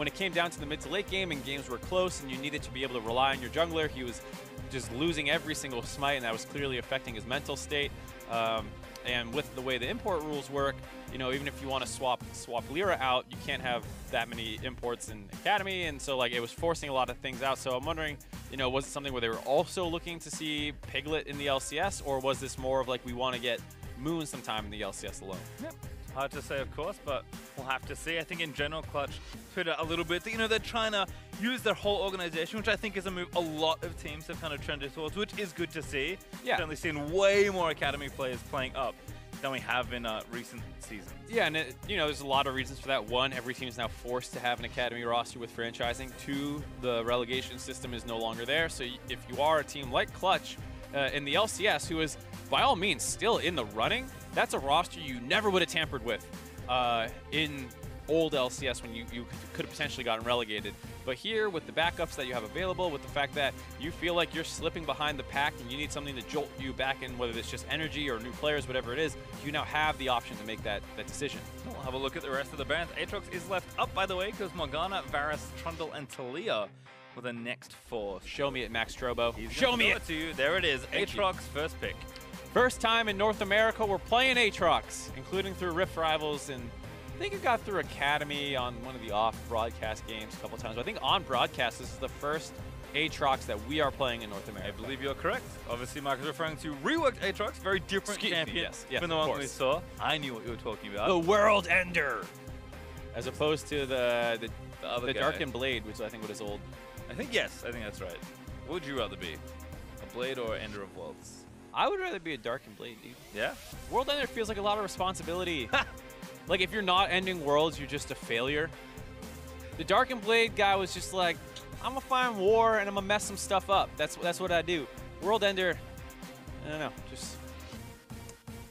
when it came down to the mid to late game and games were close and you needed to be able to rely on your jungler, he was just losing every single smite, and that was clearly affecting his mental state. And with the way the import rules work, you know, even if you want to swap Lyra out, you can't have that many imports in Academy, and so like it was forcing a lot of things out. So I'm wondering, you know, was it something where they were also looking to see Piglet in the LCS, or was this more of like we want to get Moon sometime in the LCS alone? Yep. Hard to say, of course, but we'll have to see. I think in general, Clutch Twitter a little bit, you know, they're trying to use their whole organization, which I think is a move a lot of teams have kind of trended towards, which is good to see. Yeah. Certainly seen way more Academy players playing up than we have in recent seasons. Yeah, and you know, there's a lot of reasons for that. One, every team is now forced to have an Academy roster with franchising. Two, the relegation system is no longer there. So if you are a team like Clutch in the LCS, who is by all means still in the running, that's a roster you never would have tampered with in old LCS when you could have potentially gotten relegated. But here, with the backups that you have available, with the fact that you feel like you're slipping behind the pack and you need something to jolt you back in, whether it's just energy or new players, whatever it is, you now have the option to make that decision. We'll have a look at the rest of the bands. Aatrox is left up, by the way, because Morgana, Varus, Trundle, and Talia were the next four. Show me it, Max Strobo. Show me it to you. There it is. Aatrox, first pick. First time in North America we're playing Aatrox, including through Rift Rivals, and I think it got through Academy on one of the off-broadcast games a couple times. But I think on broadcast, this is the first Aatrox that we are playing in North America. I believe you're correct. Obviously, Mark is referring to reworked Aatrox, very different champion yes, from the one we saw. I knew what you were talking about. The World Ender! As opposed to the other guy. Darkened Blade, which I think was old. I think, yes, I think that's right. What would you rather be? A Blade or Ender of Worlds? I would rather be a Darkened Blade, dude. Yeah? World Ender feels like a lot of responsibility. Like, if you're not ending worlds, you're just a failure. The Darkened Blade guy was just like, I'm gonna find war and I'm gonna mess some stuff up. That's what I do. World Ender, I don't know, just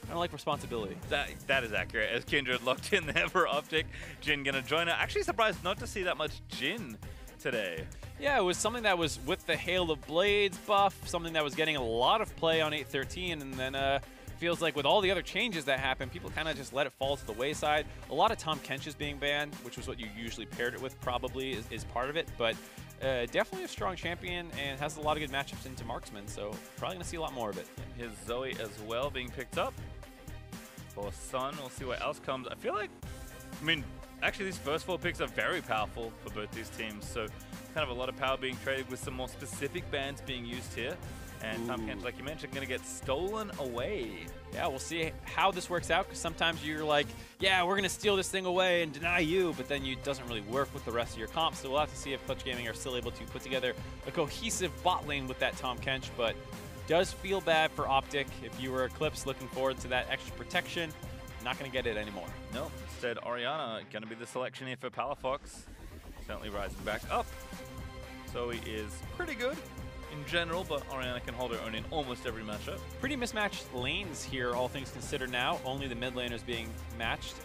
I don't like responsibility. That is accurate. As Kindred locked in there for OpTic, Jhin gonna join her. Actually surprised not to see that much Jhin today. Yeah, it was something that was with the Hail of Blades buff, something that was getting a lot of play on 8.13, and then feels like with all the other changes that happened, people kind of just let it fall to the wayside. A lot of Tahm Kench is being banned, which was what you usually paired it with, probably is part of it, but definitely a strong champion and has a lot of good matchups into marksman, so probably going to see a lot more of it. Here's Zoe as well being picked up for Sun. We'll see what else comes. I feel like, I mean, actually these first four picks are very powerful for both these teams, so kind of a lot of power being traded with some more specific bans being used here. And Tahm Kench, like you mentioned, going to get stolen away. Yeah, we'll see how this works out, because sometimes you're like, yeah, we're going to steal this thing away and deny you, but then it doesn't really work with the rest of your comp. So we'll have to see if Clutch Gaming are still able to put together a cohesive bot lane with that Tahm Kench, but does feel bad for OpTic. If you were Eclipse looking forward to that extra protection, not going to get it anymore. No, instead Orianna going to be the selection here for Palafox. Certainly rising back up. Zoe is pretty good in general, but Orianna can hold her own in almost every matchup. Pretty mismatched lanes here, all things considered now. Only the mid laners being matched.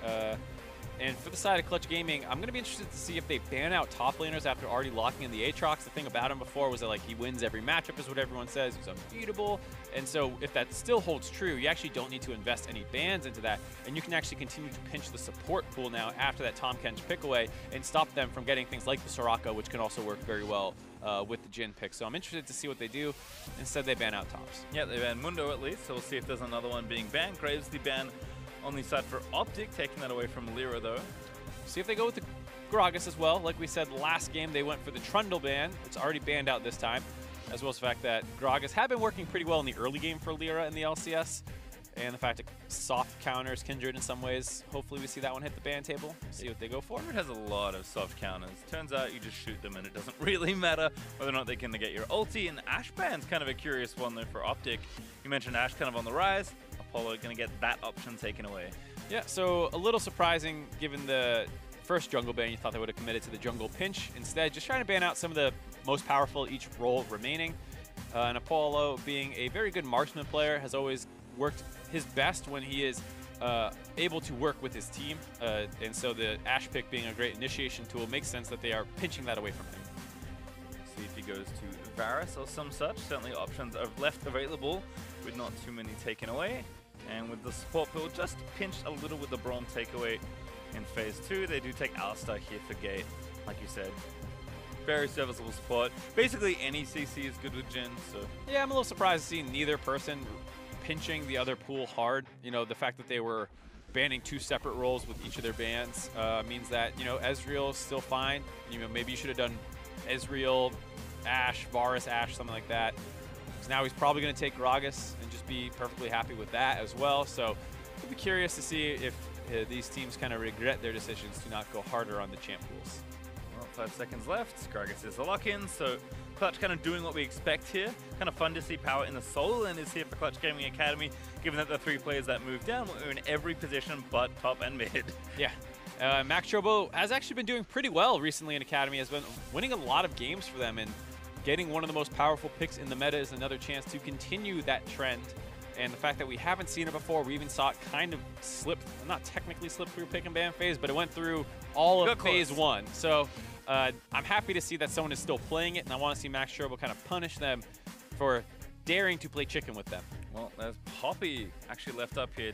And for the side of Clutch Gaming, I'm going to be interested to see if they ban out top laners after already locking in the Aatrox. The thing about him before was that like he wins every matchup is what everyone says. He's unbeatable. And so if that still holds true, you actually don't need to invest any bans into that. And you can actually continue to pinch the support pool now after that Tahm Kench pick away and stop them from getting things like the Soraka, which can also work very well with the Jhin pick. So I'm interested to see what they do. Instead, they ban out tops. Yeah, they ban Mundo at least, so we'll see if there's another one being banned. Graves the ban on the side for OpTic, taking that away from Lyra though. See if they go with the Gragas as well. Like we said last game, they went for the Trundle ban. It's already banned out this time, as well as the fact that Gragas have been working pretty well in the early game for Lyra in the LCS. And the fact it soft counters Kindred in some ways. Hopefully we see that one hit the ban table. See what they go for. Kindred has a lot of soft counters. Turns out you just shoot them and it doesn't really matter whether or not they can get your ulti. And Ashe ban's kind of a curious one though for OpTic. You mentioned Ashe kind of on the rise. Apollo going to get that option taken away. Yeah, so a little surprising given the first jungle ban. You thought they would have committed to the jungle pinch. Instead, just trying to ban out some of the most powerful each role remaining. And Apollo, being a very good marksman player, has always worked his best when he is able to work with his team. And so the Ashe pick being a great initiation tool makes sense that they are pinching that away from him. See if he goes to Varus or some such. Certainly options are left available with not too many taken away. And with the support pool just pinched a little with the Braum takeaway in phase 2. They do take Alistar here for Gate. like you said, very serviceable support. Basically, any CC is good with Jhin, so... Yeah, I'm a little surprised to see neither person pinching the other pool hard. You know, the fact that they were banning 2 separate roles with each of their bans means that, you know, Ezreal is still fine. You know, maybe you should have done Ezreal, Ashe, Varus, Ashe, something like that. So now he's probably going to take Gragas and just be perfectly happy with that as well. So I'll be curious to see if these teams kind of regret their decisions to not go harder on the champ pools. Well, 5 seconds left. Gragas is a lock-in, so Clutch kind of doing what we expect here. Kind of fun to see power in the solo lane is here for Clutch Gaming Academy, given that the 3 players that moved down were in every position but top and mid. Yeah. Max Trobo has actually been doing pretty well recently in Academy, has been winning a lot of games for them, and getting one of the most powerful picks in the meta is another chance to continue that trend. And the fact that we haven't seen it before, we even saw it kind of slip, not technically slip through pick and ban phase, but it went through all of phase 1. So I'm happy to see that someone is still playing it, and I want to see Max Trobo kind of punish them for daring to play chicken with them. Well, there's Poppy actually left up here.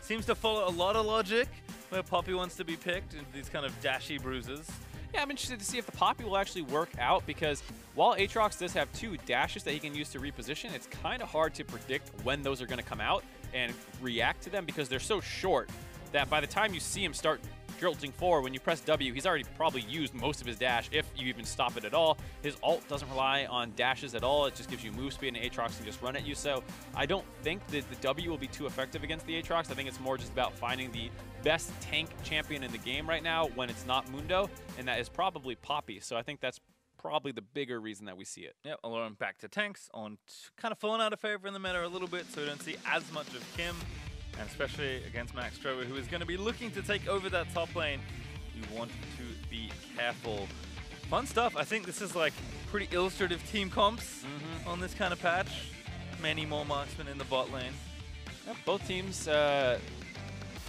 Seems to follow a lot of logic where Poppy wants to be picked in these kind of dashy bruises. Yeah, I'm interested to see if the Poppy will actually work out, because while Aatrox does have 2 dashes that he can use to reposition, it's kind of hard to predict when those are going to come out and react to them, because they're so short that by the time you see him start jolting forward, when you press W, he's already probably used most of his dash, if you even stop it at all. His ult doesn't rely on dashes at all. It just gives you move speed, and Aatrox can just run at you. So I don't think that the W will be too effective against the Aatrox. I think it's more just about finding the best tank champion in the game right now when it's not Mundo, and that is probably Poppy. So I think that's probably the bigger reason that we see it. Yep, Aloran back to tanks, on kind of falling out of favor in the meta a little bit, so we don't see as much of Kim. And especially against Max Trobo, who is going to be looking to take over that top lane. You want to be careful. Fun stuff. I think this is like pretty illustrative team comps on this kind of patch. Many more marksmen in the bot lane. Yep, both teams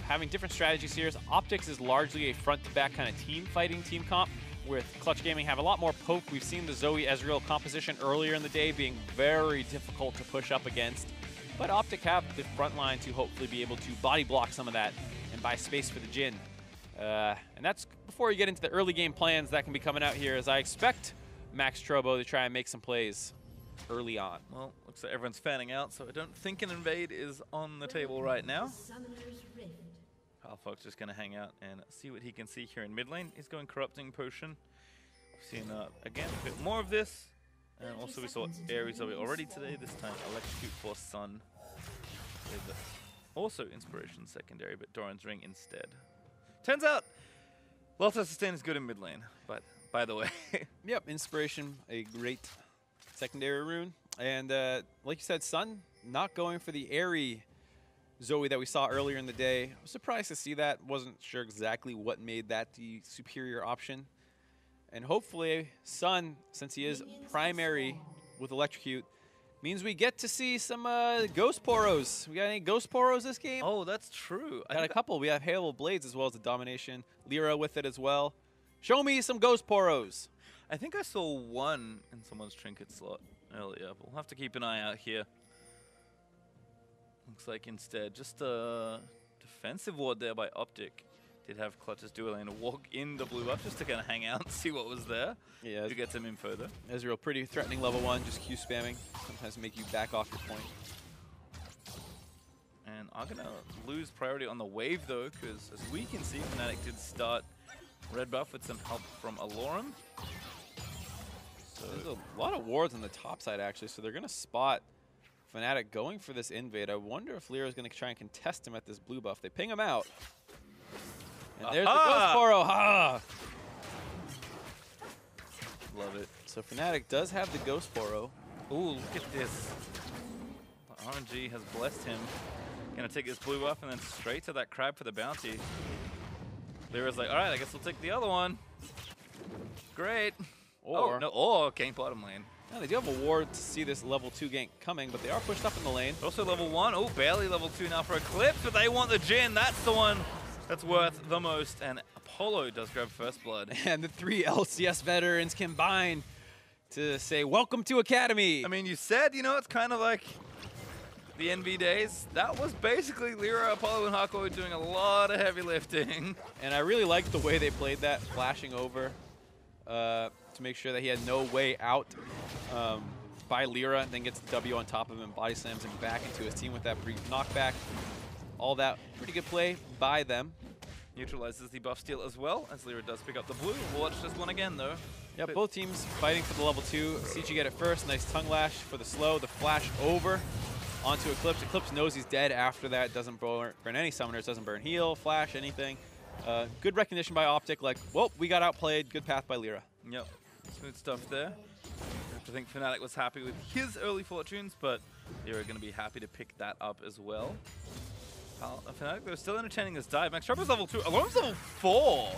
having different strategies here. OpTic is largely a front-to-back kind of team fighting team comp, with Clutch Gaming have a lot more poke. We've seen the Zoe Ezreal composition earlier in the day being very difficult to push up against. But OpTic have the front line to hopefully be able to body block some of that and buy space for the Jhin. And that's before you get into the early game plans that can be coming out here, as I expect Max Trobo to try and make some plays early on. Well, looks like everyone's fanning out, so I don't think an invade is on the table right now. Fox just going to hang out and see what he can see here in mid lane. He's going Corrupting Potion. We've seen, again, a bit more of this. And also we saw Ares of it already today, this time Electrocute for Sun. With also Inspiration secondary, but Doran's Ring instead. Turns out, Lotus Sustain is good in mid lane, but by the way. Yep, Inspiration, a great secondary rune. And like you said, Sun not going for the airy Zoe that we saw earlier in the day. I was surprised to see that. Wasn't sure exactly what made that the superior option. And hopefully, Sun, since he is primary with Electrocute, means we get to see some Ghost Poros. We got any Ghost Poros this game? Oh, that's true. Got a couple. We have Halo Blades as well as the Domination. Lyra with it as well. Show me some Ghost Poros. I think I saw one in someone's trinket slot earlier. We'll have to keep an eye out here. Looks like instead just a defensive ward there by OpTic. Did have Clutch's dual lane walk in the blue buff just to kind of hang out and see what was there. Yeah, to get some in further. Ezreal pretty threatening level 1, just Q spamming. Sometimes make you back off your point. And I'm going to lose priority on the wave though, because as we can see, Fnatic did start red buff with some help from Aloran. So there's a lot of wards on the top side actually, so they're going to spot Fnatic going for this invade. I wonder if Lyra is going to try and contest him at this blue buff. They ping him out. And there's the Ghost Poro. Ha! Love it. So Fnatic does have the Ghost Poro. Ooh, look at this. RNG has blessed him. Gonna take this blue buff and then straight to that crab for the bounty. Lyra's like, alright, I guess we'll take the other one. Great. Or gank bottom lane. Yeah, they do have a ward to see this level 2 gank coming, but they are pushed up in the lane. Also level 1. Oh, barely level 2 now for Eclipse, but they want the Jhin. That's the one that's worth the most. And Apollo does grab first blood. And the 3 LCS veterans combine to say, welcome to Academy. I mean, you said, you know, it's kind of like the NV days. That was basically Lyra, Apollo, and Haku doing a lot of heavy lifting. And I really liked the way they played that, flashing over. to make sure that he had no way out by Lyra, and then gets the W on top of him and body slams him back into his team with that brief knockback. All that pretty good play by them. Neutralizes the buff steal as well, as Lyra does pick up the blue. We'll watch this one again, though. Yeah, both teams fighting for the level 2. CG get it first. Nice tongue lash for the slow. The flash over onto Eclipse. Eclipse knows he's dead after that. Doesn't burn any summoners. Doesn't burn heal, flash, anything. Good recognition by OpTic. Like, well, we got outplayed. Good path by Lyra. Yep. Smooth stuff there. I think Fnatic was happy with his early fortunes, but Lyra going to be happy to pick that up as well. Fnatic, they're still entertaining this dive. Max Trobo's level 2. Alarm's level 4.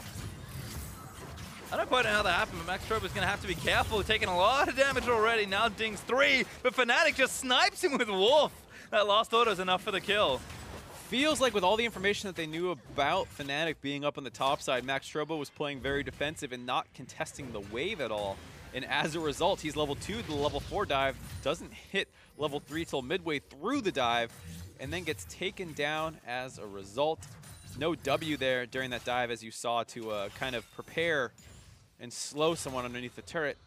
I don't quite know how that happened, but Max Trobo's going to have to be careful. Taking a lot of damage already. Now dings 3, but Fnatic just snipes him with Wolf. That last auto is enough for the kill. Feels like with all the information that they knew about Fnatic being up on the top side, Max Trobo was playing very defensive and not contesting the wave at all. And as a result, he's level 2 to the level 4 dive, doesn't hit level 3 till midway through the dive, and then gets taken down as a result. No W there during that dive, as you saw, to kind of prepare and slow someone underneath the turret.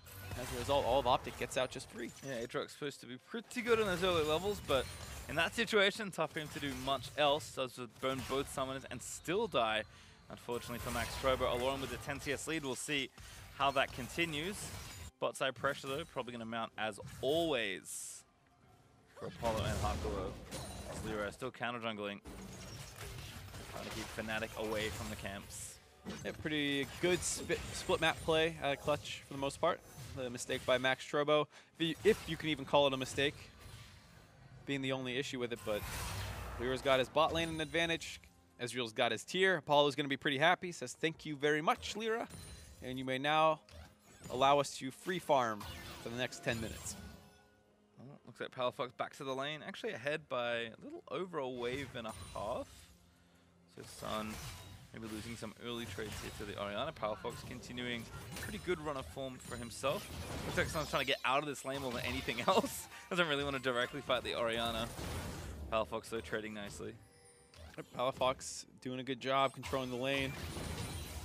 As a result, all of OpTic gets out just free. Yeah, Aatrox's supposed to be pretty good in those early levels, but in that situation, tough for him to do much else. Does burn both summoners and still die, unfortunately, for Max Trobo. Aloran with the 10 CS lead. We'll see how that continues. Bot side pressure, though, probably going to mount as always for Apollo and Hakuho. Lyra still counter jungling, trying to keep Fnatic away from the camps. Yeah, pretty good split map play out of Clutch for the most part. The mistake by Max Trobo, if you can even call it a mistake, being the only issue with it. But Lyra's got his bot lane an advantage. Ezreal's got his tier. Apollo's going to be pretty happy. Says, thank you very much, Lyra. And you may now allow us to free farm for the next 10 minutes. Well, looks like Palafox back to the lane. Actually ahead by a little over a wave and a half. So Sun maybe losing some early trades here to the Orianna. Palafox continuing pretty good run of form for himself. Looks like Sun's trying to get out of this lane more than anything else. Doesn't really want to directly fight the Orianna. Palafox though trading nicely. Palafox doing a good job controlling the lane.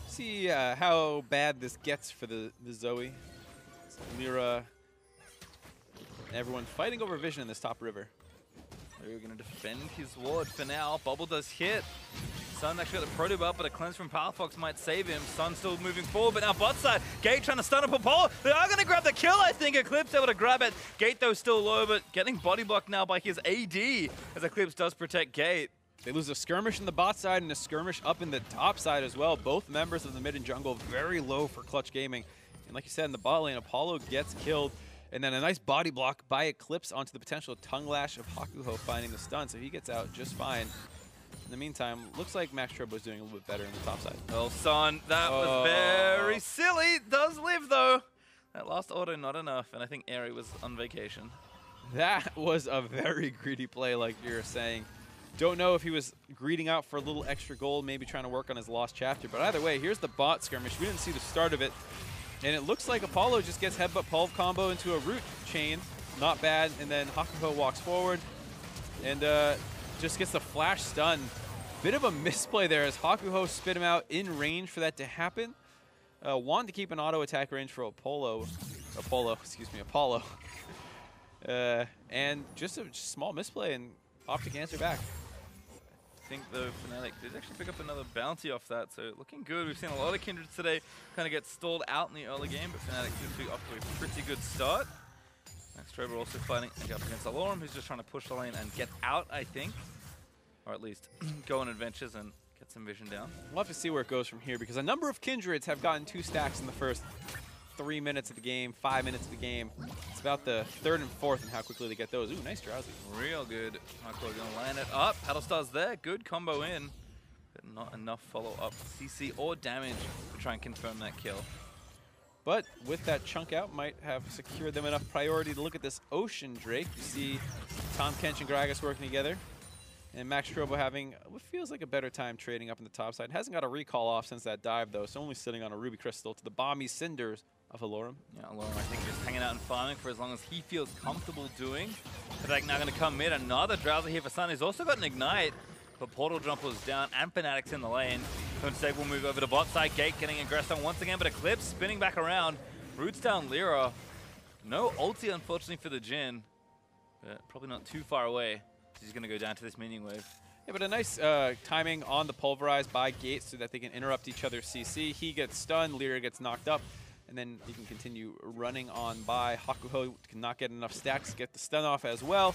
See how bad this gets for the Zoe. So Lyra, everyone fighting over vision in this top river. They're going to defend his ward for now. Bubble does hit. Sun actually got the proto buff, but a cleanse from Palafox might save him. Sun still moving forward, but now bot side. Gate trying to stun up Apollo. They are going to grab the kill, I think. Eclipse able to grab it. Gate, though, still low, but getting body blocked now by his AD, as Eclipse does protect Gate. They lose a skirmish in the bot side and a skirmish up in the top side as well. Both members of the mid and jungle very low for Clutch Gaming. And like you said, in the bot lane, Apollo gets killed. And then a nice body block by Eclipse onto the potential tongue lash of Hakuho finding the stun. So he gets out just fine. In the meantime, looks like Max Trobo is doing a little bit better in the top side. Well, Sun, that was very silly. Does live, though. That last auto, not enough. And I think Airy was on vacation. That was a very greedy play, like you're saying. Don't know if he was greeding out for a little extra gold, maybe trying to work on his lost chapter. But either way, here's the bot skirmish. We didn't see the start of it. And it looks like Apollo just gets headbutt pulve combo into a root chain. Not bad. And then Hakuho walks forward and just gets the flash stun. Bit of a misplay there as Hakuho spit him out in range for that to happen. Wanted to keep an auto attack range for Apollo. And just a small misplay, and OpTic answer back. I think though Fnatic did actually pick up another bounty off that, so looking good. We've seen a lot of Kindreds today kind of get stalled out in the early game, but Fnatic seems to be off to a pretty good start. Max Trobo also fighting up against Aloran, who's just trying to push the lane and get out, I think. Or at least go on adventures and get some vision down. We'll have to see where it goes from here, because a number of Kindreds have gotten 2 stacks in the first 3 minutes of the game, 5 minutes of the game. It's about the 3rd and 4th and how quickly they get those. Ooh, nice drowsy. Real good. Hakuho gonna land it up. Paddlestar's there. Good combo in. But not enough follow-up CC or damage to try and confirm that kill. But with that chunk out, might have secured them enough priority to look at this Ocean Drake. You see Tom Kench and Gragas working together. And Max Trobo having what feels like a better time trading up in the top side. Hasn't got a recall off since that dive, though, so only sitting on a Ruby Crystal to the balmy cinders of Aloran. Yeah, Aloran, I think, just hanging out and farming for as long as he feels comfortable doing. Fnatic now going to come mid. Another drowsy here for Sun. He's also got an Ignite, but Portal Jump was down and Fnatic's in the lane. Instead, we'll move over to bot side. Gate getting aggressed on once again, but Eclipse spinning back around. Roots down Lyra. No ulti, unfortunately, for the Jhin. But probably not too far away. He's going to go down to this minion wave. Yeah, but a nice timing on the Pulverize by Gate so that they can interrupt each other's CC. He gets stunned, Lyra gets knocked up, and then you can continue running on by. Hakuho cannot get enough stacks to get the stun off as well.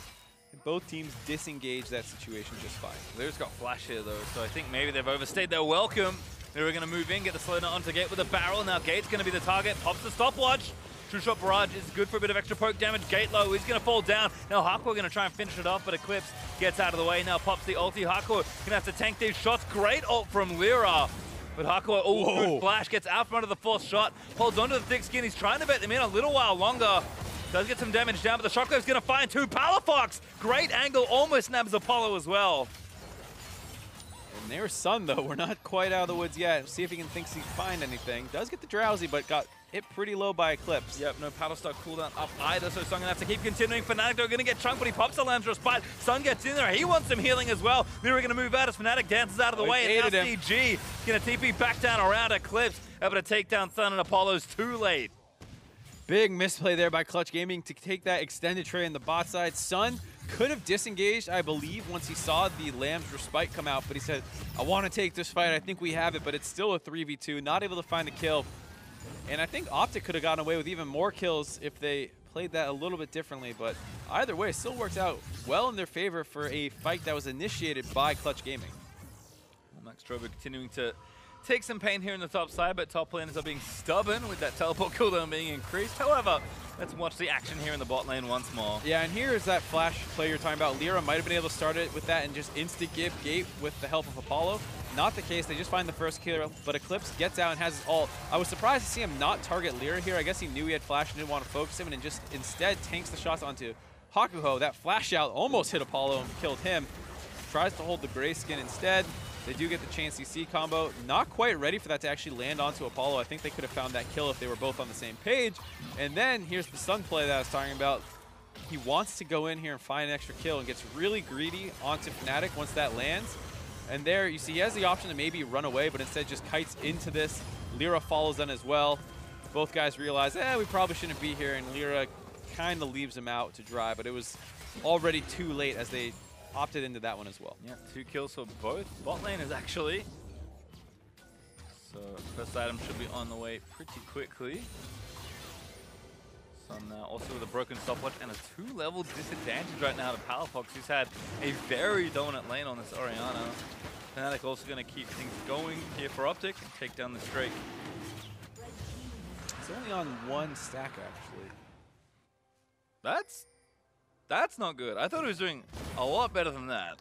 And both teams disengage that situation just fine. Lyra's got flash here, though, so I think maybe they've overstayed their welcome. Lyra going to move in, get the slow onto Gate with a barrel. Now Gate's going to be the target. Pops the stopwatch. True Shot Barrage is good for a bit of extra poke damage. Gate low, he's going to fall down. Now Hakuho going to try and finish it off, but Eclipse gets out of the way. Now pops the ulti. Hakuho going to have to tank these shots. Great ult from Lyra. But Hakuho, good flash, gets out from under the fourth shot. Holds onto the thick skin. He's trying to bet them in a little while longer. Does get some damage down, but the Shockwave's going to find two. Palafox, great angle, almost nabs Apollo as well. And there's Sun, though. We're not quite out of the woods yet. See if he thinks he can find anything. Does get the Drowsy, but got hit pretty low by Eclipse. Yep, no paddle stock cooldown up either, so Sun going to have to keep continuing. Fnatic, though, going to get chunked, but he pops the Lamb's Respite. Sun gets in there. He wants some healing as well. Lyra going to move out as Fnatic dances out of the way. And now CG going to TP back down around Eclipse. Able to take down Sun, and Apollo's too late. Big misplay there by Clutch Gaming to take that extended tray in the bot side. Sun could have disengaged, I believe, once he saw the Lamb's Respite come out, but he said, I want to take this fight. I think we have it, but it's still a 3v2. Not able to find the kill. And I think OpTic could have gotten away with even more kills if they played that a little bit differently, but either way, it still works out well in their favor for a fight that was initiated by Clutch Gaming. Max Strober continuing to take some pain here in the top side, but top laners are being stubborn with that teleport cooldown being increased. However, let's watch the action here in the bot lane once more. Yeah, and here is that flash play you're talking about. Lyra might have been able to start it with that and just insta-give Gate with the help of Apollo. Not the case. They just find the first kill, but Eclipse gets out and has his ult. I was surprised to see him not target Lyra here. I guess he knew he had flash and didn't want to focus him, and just instead tanks the shots onto Hakuho. That flash out almost hit Apollo and killed him. Tries to hold the gray skin instead. They do get the chain CC combo. Not quite ready for that to actually land onto Apollo. I think they could have found that kill if they were both on the same page. And then here's the Sun play that I was talking about. He wants to go in here and find an extra kill and gets really greedy onto Fnatic once that lands. And there you see he has the option to maybe run away, but instead just kites into this. Lyra follows in as well. Both guys realize, we probably shouldn't be here, and Lyra kind of leaves him out to dry, but it was already too late as they opted into that one as well. Yeah, 2 kills for both bot laners actually. So first item should be on the way pretty quickly. Sun also with a broken stopwatch and a 2-level disadvantage right now to Palafox, who's had a very dominant lane on this Orianna. Fnatic also going to keep things going here for OpTic and take down the streak. It's only on 1 stack actually. That's not good. I thought he was doing a lot better than that.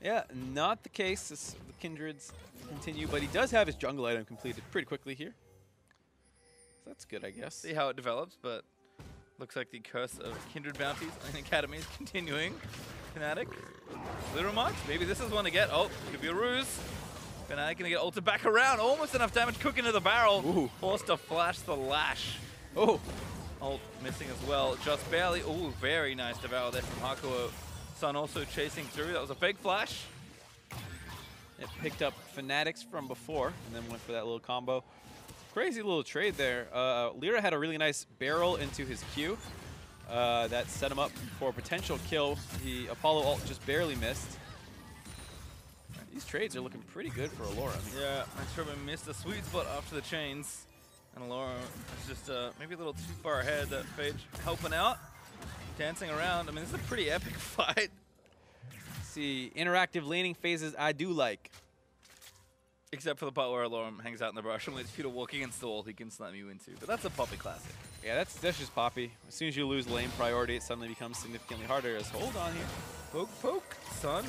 Yeah, not the case as the Kindreds continue, but he does have his jungle item completed pretty quickly here. So that's good, I guess. See how it develops, but looks like the curse of Kindred bounties in Academy is continuing. Fnatic, little remarks. Maybe this is one to get. Oh, could be a ruse. Fnatic gonna get ulted back around. Almost enough damage cooking to the barrel. Ooh. Forced to flash the lash. Oh. Ult missing as well, just barely. Ooh, very nice devour there from Hakuho. Sun also chasing through. That was a fake flash. It picked up Fanatics from before and then went for that little combo. Crazy little trade there. Lyra had a really nice barrel into his Q. That set him up for a potential kill. The Apollo ult just barely missed. These trades are looking pretty good for Allura. Yeah, Max Strober missed a sweet spot after the chains. And Allura is just maybe a little too far ahead. That Phage helping out, dancing around. I mean, this is a pretty epic fight. See, interactive laning phases I do like. Except for the part where Allura hangs out in the brush and lets Peter walk against the wall he can slam you into. But that's a Poppy classic. Yeah, that's just Poppy. As soon as you lose lane priority, it suddenly becomes significantly harder. As hold on here. Poke, poke, Sun.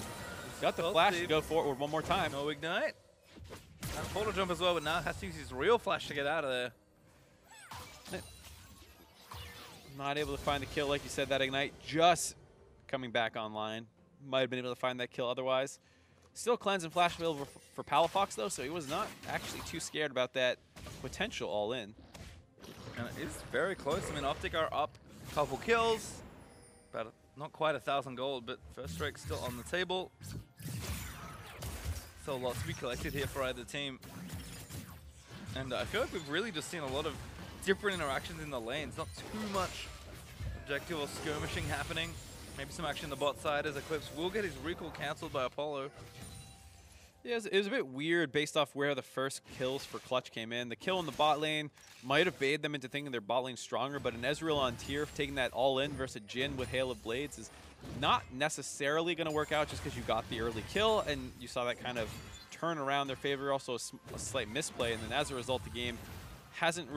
Got the flash to go forward one more time. No ignite. And portal jump as well, but now has to use his real flash to get out of there. Not able to find the kill, like you said. That ignite just coming back online. Might have been able to find that kill otherwise. Still cleanse and flash available for Palafox though, so he was not actually too scared about that potential all in. And it is very close. I mean, OpTic are up a couple kills, about not quite 1,000 gold, but first strike still on the table. So lots to be collected here for either team. And I feel like we've really just seen a lot of different interactions in the lanes. Not too much objective or skirmishing happening. Maybe some action on the bot side as Eclipse will get his recall cancelled by Apollo. Yeah, it was a bit weird based off where the first kills for Clutch came in. The kill in the bot lane might have baited them into thinking their bot lane's stronger, but an Ezreal on tier taking that all in versus a Jhin with Hail of Blades is not necessarily going to work out just because you got the early kill and you saw that kind of turn around their favor. Also a slight misplay, and then as a result, the game hasn't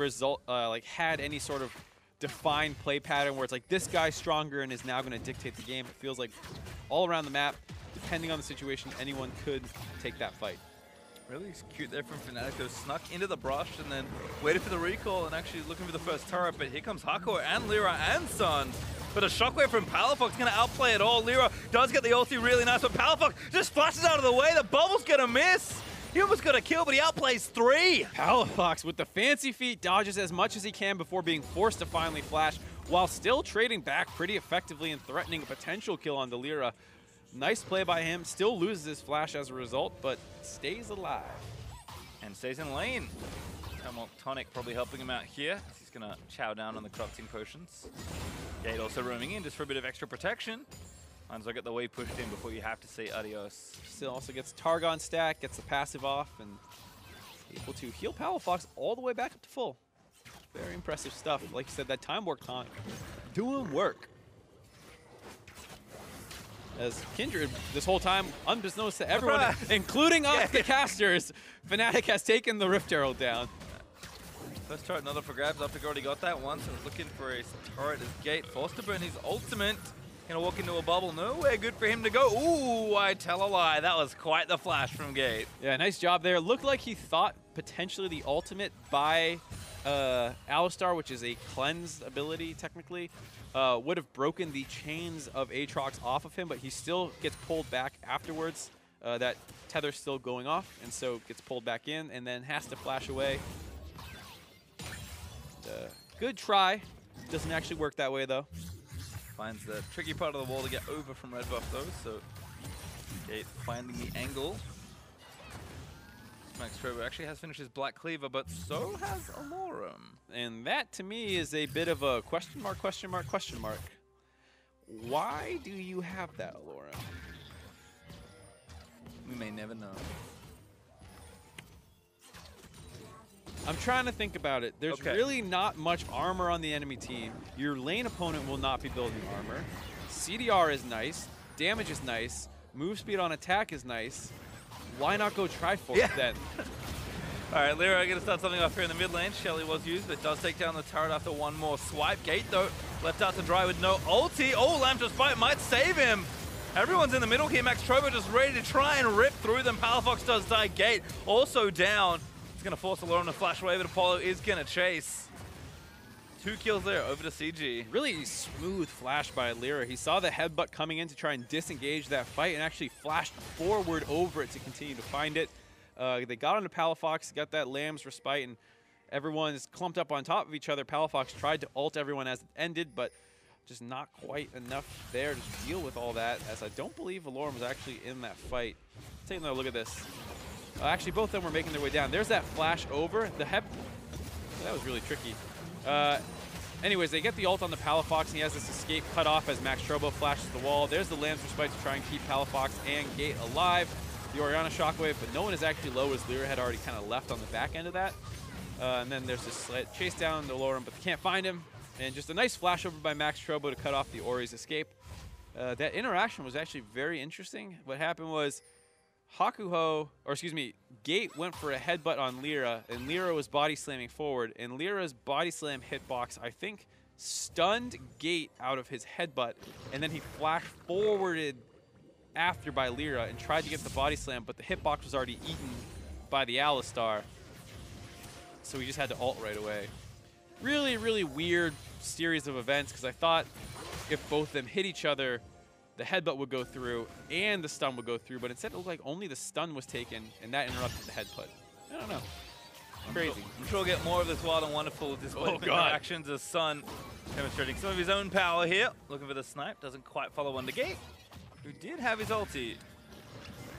had any sort of defined play pattern where it's like this guy's stronger and is now going to dictate the game. It feels like all around the map, depending on the situation, anyone could take that fight. Really cute there from Fnatic. They snuck into the brush and then waited for the recall and actually looking for the first turret. But here comes Haku and Lyra and Sun. But a shockwave from Palafox going to outplay it all. Lyra does get the ulti really nice, but Palafox just flashes out of the way. The bubble's going to miss. He almost got a kill, but he outplays 3. Palafox with the fancy feet dodges as much as he can before being forced to finally flash, while still trading back pretty effectively and threatening a potential kill on the Lyra. Nice play by him. Still loses his flash as a result, but stays alive. And stays in lane. Tonic probably helping him out here. He's going to chow down on the corrupting potions. Gate also roaming in just for a bit of extra protection. Might as well get the wave pushed in before you have to say adios. Still also gets Targon stack, gets the passive off, and able to heal Palafox all the way back up to full. Very impressive stuff. Like you said, that time work taunt doing work. As Kindred, this whole time, unbeknownst to everyone, including us, the casters, Fnatic has taken the Rift Herald down. First turret, another for grabs. OpTic already got that once and was looking for a turret as Gate forced to burn his ultimate. Gonna walk into a bubble. Nowhere good for him to go. Ooh, I tell a lie. That was quite the flash from Gate. Yeah, nice job there. Looked like he thought potentially the ultimate by Alistar, which is a cleanse ability technically, would have broken the chains of Aatrox off of him, but he still gets pulled back afterwards. That tether's still going off, and so gets pulled back in and then has to flash away. Good try. Doesn't actually work that way though. Finds the tricky part of the wall to get over from red buff though, so Gate finding the angle. MarkZ actually has finished his Black Cleaver, but so has Alorum. And that to me is a bit of a question mark, question mark, question mark. Why do you have that, Alorum? We may never know. I'm trying to think about it. There's really not much armor on the enemy team. Your lane opponent will not be building armor. CDR is nice. Damage is nice. Move speed on attack is nice. Why not go Triforce then? All right, Lyra going to start something off here in the mid lane. Shelly was used, but does take down the turret after one more swipe. Gate, though, left out to dry with no ulti. Oh, Lamp just Bite might save him. Everyone's in the middle here. MarkZ just ready to try and rip through them. Palafox does die. Gate also down. It's going to force Alorum to flash away, but Apollo is going to chase. 2 kills there, over to CG. Really smooth flash by Lyra. He saw the headbutt coming in to try and disengage that fight and actually flashed forward over it to continue to find it. They got onto Palafox, got that Lamb's Respite, and everyone is clumped up on top of each other. Palafox tried to ult everyone as it ended, but just not quite enough there to deal with all that, as I don't believe Alorum was actually in that fight. Take another look at this. Actually, both of them were making their way down. There's that flash over. That was really tricky. Anyways, they get the ult on the Palafox, and he has this escape cut off as MarkZ flashes the wall. There's the Lamb's Respite to try and keep Palafox and Gate alive. The Orianna Shockwave, but no one is actually low, as Lyra had already kind of left on the back end of that. And then there's this chase down the Alorum, but they can't find him. And just a nice flash over by MarkZ to cut off the Ori's escape. That interaction was actually very interesting. What happened was Gate went for a headbutt on Lyra, and Lyra was body slamming forward, and Lyra's body slam hitbox, I think, stunned Gate out of his headbutt, and then he flash forwarded after by Lyra and tried to get the body slam, but the hitbox was already eaten by the Alistar, so he just had to ult right away. Really, really weird series of events, because I thought if both of them hit each other, the headbutt would go through and the stun would go through, but instead it looked like only the stun was taken, and that interrupted the headbutt. I don't know. Crazy. I'm sure we'll get more of this wild and wonderful display actions as Sun demonstrating some of his own power here. Looking for the snipe, doesn't quite follow on the Gate, who did have his ulti.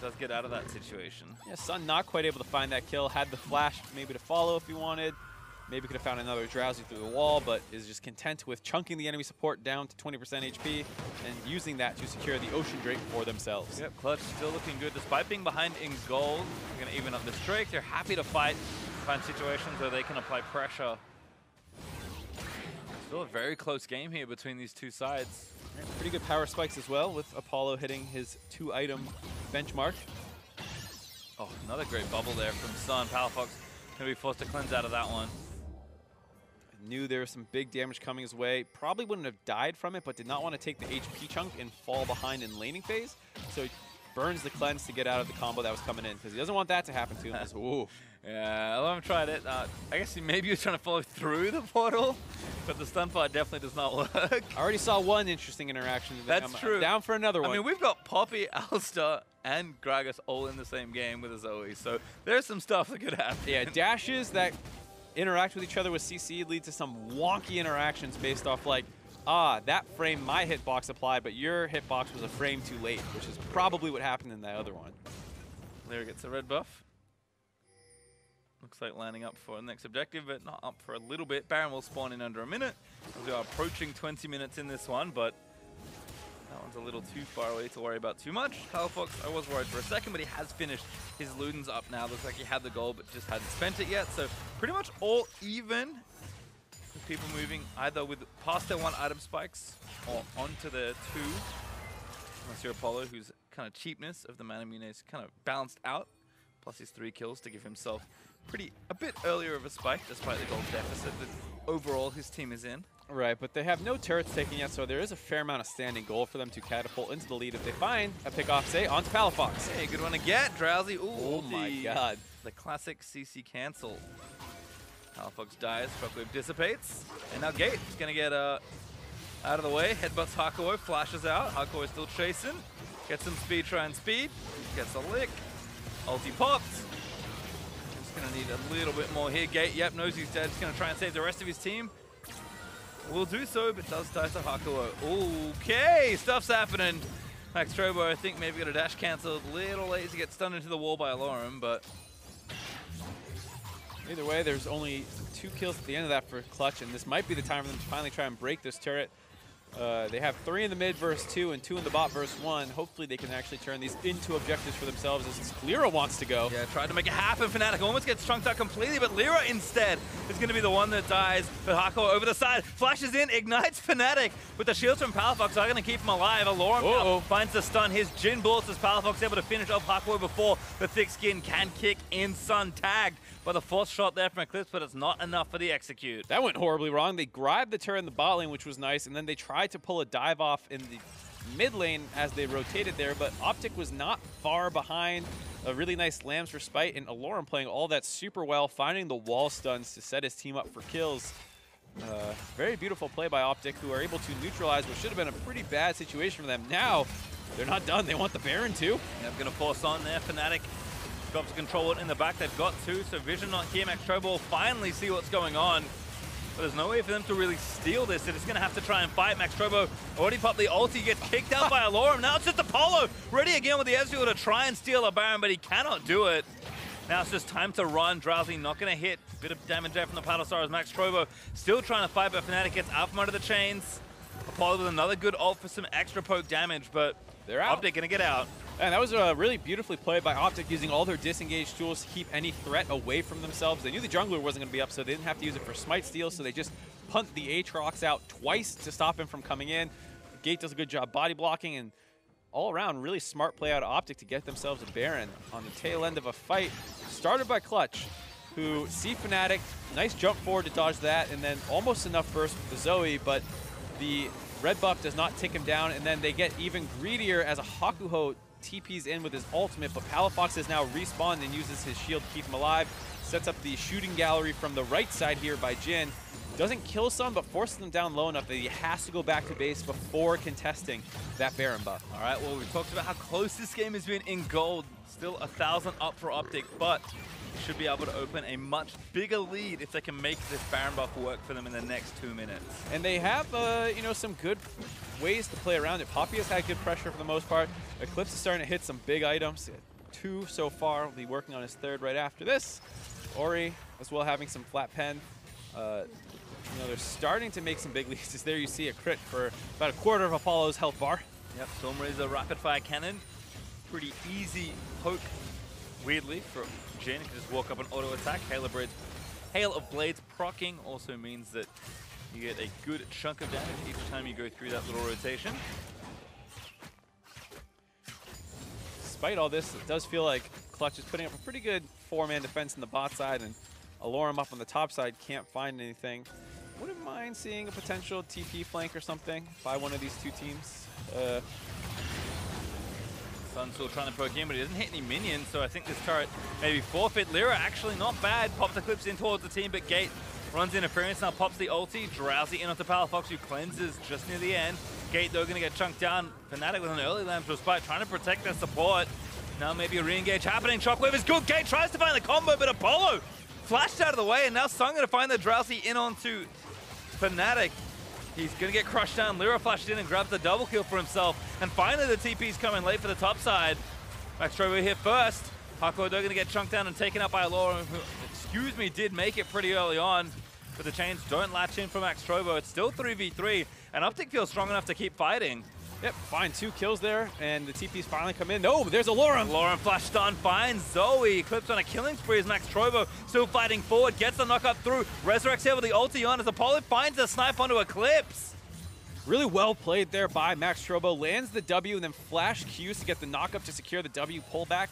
does get out of that situation. Yeah, Sun not quite able to find that kill. Had the flash maybe to follow if he wanted. Maybe could have found another Drowsy through the wall, but is just content with chunking the enemy support down to 20% HP and using that to secure the Ocean Drake for themselves. Yep, Clutch still looking good. Despite being behind in gold, they're going to even up this Drake. They're happy to find situations where they can apply pressure. Still a very close game here between these two sides. Pretty good power spikes as well, with Apollo hitting his 2-item benchmark. Oh, another great bubble there from Sun. Power Fox going to be forced to cleanse out of that one. Knew there was some big damage coming his way. Probably wouldn't have died from it, but did not want to take the HP chunk and fall behind in laning phase. So he burns the cleanse to get out of the combo that was coming in, because he doesn't want that to happen to him. Ooh. Yeah, Alarm tried it. I guess maybe he was trying to follow through the portal, but the stun fire definitely does not work. I already saw one interesting interaction. That's true. I'm down for another one. I mean, we've got Poppy, Alistar, and Gragas all in the same game with a Zoe, so there's some stuff that could happen. Yeah, dashes that interact with each other with CC lead to some wonky interactions based off like, that frame my hitbox applied, but your hitbox was a frame too late, which is probably what happened in that other one. Lyra gets a red buff. Looks like landing up for the next objective, but not up for a little bit. Baron will spawn in under a minute. We are approaching 20 minutes in this one, but that one's a little too far away to worry about too much. Fox, I was worried for a second, but he has finished. His Luden's up now. Looks like he had the goal, but just hadn't spent it yet. So pretty much all even. With people moving either with past their 1-item spikes or onto their 2. Unless you're Apollo, whose kind of cheapness of the Manamune is kind of balanced out. Plus his 3 kills to give himself a bit earlier of a spike, despite the gold deficit that overall his team is in. Right, but they have no turrets taken yet, so there is a fair amount of standing goal for them to catapult into the lead if they find a pick-off, say, onto Palafox. Hey, good one to get, Drowsy. Ooh, oh my god. The classic CC cancel. Palafox dies, Shockwave dissipates, and now Gate is going to get out of the way. Headbutts Hakuo, flashes out. Hakuo is still chasing. Gets some speed, try and speed. Gets a lick. Ulti popped. Just going to need a little bit more here. Gate, yep, knows he's dead. He's going to try and save the rest of his team. Will do so, but does die to Hakuo. Okay, stuff's happening. MaxTrobo, I think, maybe got a dash cancel a little late to get stunned into the wall by Alorum, but either way, there's only 2 kills at the end of that for Clutch, and this might be the time for them to finally try and break this turret. They have 3 in the mid versus 2 and 2 in the bot versus 1. Hopefully they can actually turn these into objectives for themselves as Lyra wants to go. Yeah, tried to make it happen. Fnatic almost gets chunked out completely, but Lyra instead is going to be the one that dies. But Hakuo over the side, flashes in, ignites Fnatic with the shields from Palafox are going to keep him alive. Alorum finds the stun. His Jhin bullets as Palafox able to finish off Hakuo before the thick skin can kick in. Sun tagged by the force shot there from Eclipse, but it's not enough for the execute. That went horribly wrong. They grabbed the turret in the bot lane, which was nice, and then they tried to pull a dive off in the mid lane as they rotated there, but OpTic was not far behind. A really nice Lambs for Spite, and Alorum playing all that super well, finding the wall stuns to set his team up for kills. Very beautiful play by OpTic, who are able to neutralize what should have been a pretty bad situation for them. Now, they're not done. They want the Baron too. Yep, going to force on there. Fnatic got to control it in the back. They've got 2, so Vision not here. MaxTrobo will finally see what's going on. But there's no way for them to really steal this. They're just going to have to try and fight. MaxTrobo already popped the ulti, gets kicked out by Alorum. Now it's just Apollo ready again with the Ezreal to try and steal a Baron, but he cannot do it. Now it's just time to run. Drowsy not going to hit. Bit of damage there from the Paddle Star as MaxTrobo still trying to fight, but Fnatic gets out from under the chains. Apollo with another good ult for some extra poke damage, but they're out. OpTic going to get out. And that was really beautifully played by OpTic, using all their disengage tools to keep any threat away from themselves. They knew the jungler wasn't going to be up, so they didn't have to use it for smite steal, so they just punt the Aatrox out twice to stop him from coming in. Gate does a good job body blocking, and all around, really smart play out of OpTic to get themselves a Baron on the tail end of a fight started by Clutch, who see Fnatic, nice jump forward to dodge that, and then almost enough burst with the Zoe, but the red buff does not take him down, and then they get even greedier as a Hakuho TP's in with his ultimate, but Palafox has now respawned and uses his shield to keep him alive. Sets up the shooting gallery from the right side here by Jhin. Doesn't kill some, but forces them down low enough that he has to go back to base before contesting that Baron buff. All right, well, we talked about how close this game has been in gold. Still 1,000 up for OpTic, but should be able to open a much bigger lead if they can make this Baron buff work for them in the next 2 minutes. And they have, you know, some good ways to play around it. Poppy has had good pressure for the most part. Eclipse is starting to hit some big items. 2 so far. Will be working on his 3rd right after this. Ori as well having some flat pen. You know, they're starting to make some big leads. There you see a crit for about a quarter of Apollo's health bar. Yep, Stormrazor rapid fire cannon. Pretty easy poke, weirdly, for Jin. He can just walk up and auto attack. Hail of Blades proccing also means that you get a good chunk of damage each time you go through that little rotation. Despite all this, it does feel like Clutch is putting up a pretty good 4-man defense in the bot side, and Alorum up on the top side can't find anything. Wouldn't mind seeing a potential TP flank or something by one of these two teams. Sun's still trying to poke in, but he doesn't hit any minions, so I think this turret maybe forfeit. Lyra actually not bad. Pops the clips in towards the team, but Gate runs interference, now pops the ulti. Drowsy in onto Palafox, who cleanses just near the end. Gate, though, going to get chunked down. Fnatic with an early lamp respite, trying to protect their support. Now maybe a re-engage happening. Shockwave is good. Gate tries to find the combo, but Apollo flashed out of the way, and now Sun going to find the Drowsy in onto Fnatic. He's going to get crushed down. Lyra flashed in and grabs the double kill for himself. And finally, the TP's coming late for the top side. MarkZ here first. Hako going to get chunked down and taken out by Alorum, who, excuse me, did make it pretty early on. But the chains don't latch in from MarkZ. It's still 3v3, and OpTic feels strong enough to keep fighting. Yep, fine, 2 kills there, and the TP's finally come in. No, there's Alorum. Alorum flash stun finds Zoe. Clips on a killing spree as MarkZ still fighting forward, gets the knock up through. Resurrects here with the ulti on as Apollo finds the snipe onto Eclipse. Really well played there by MarkZ. Lands the W and then flash Qs to get the knock up to secure the W pullback.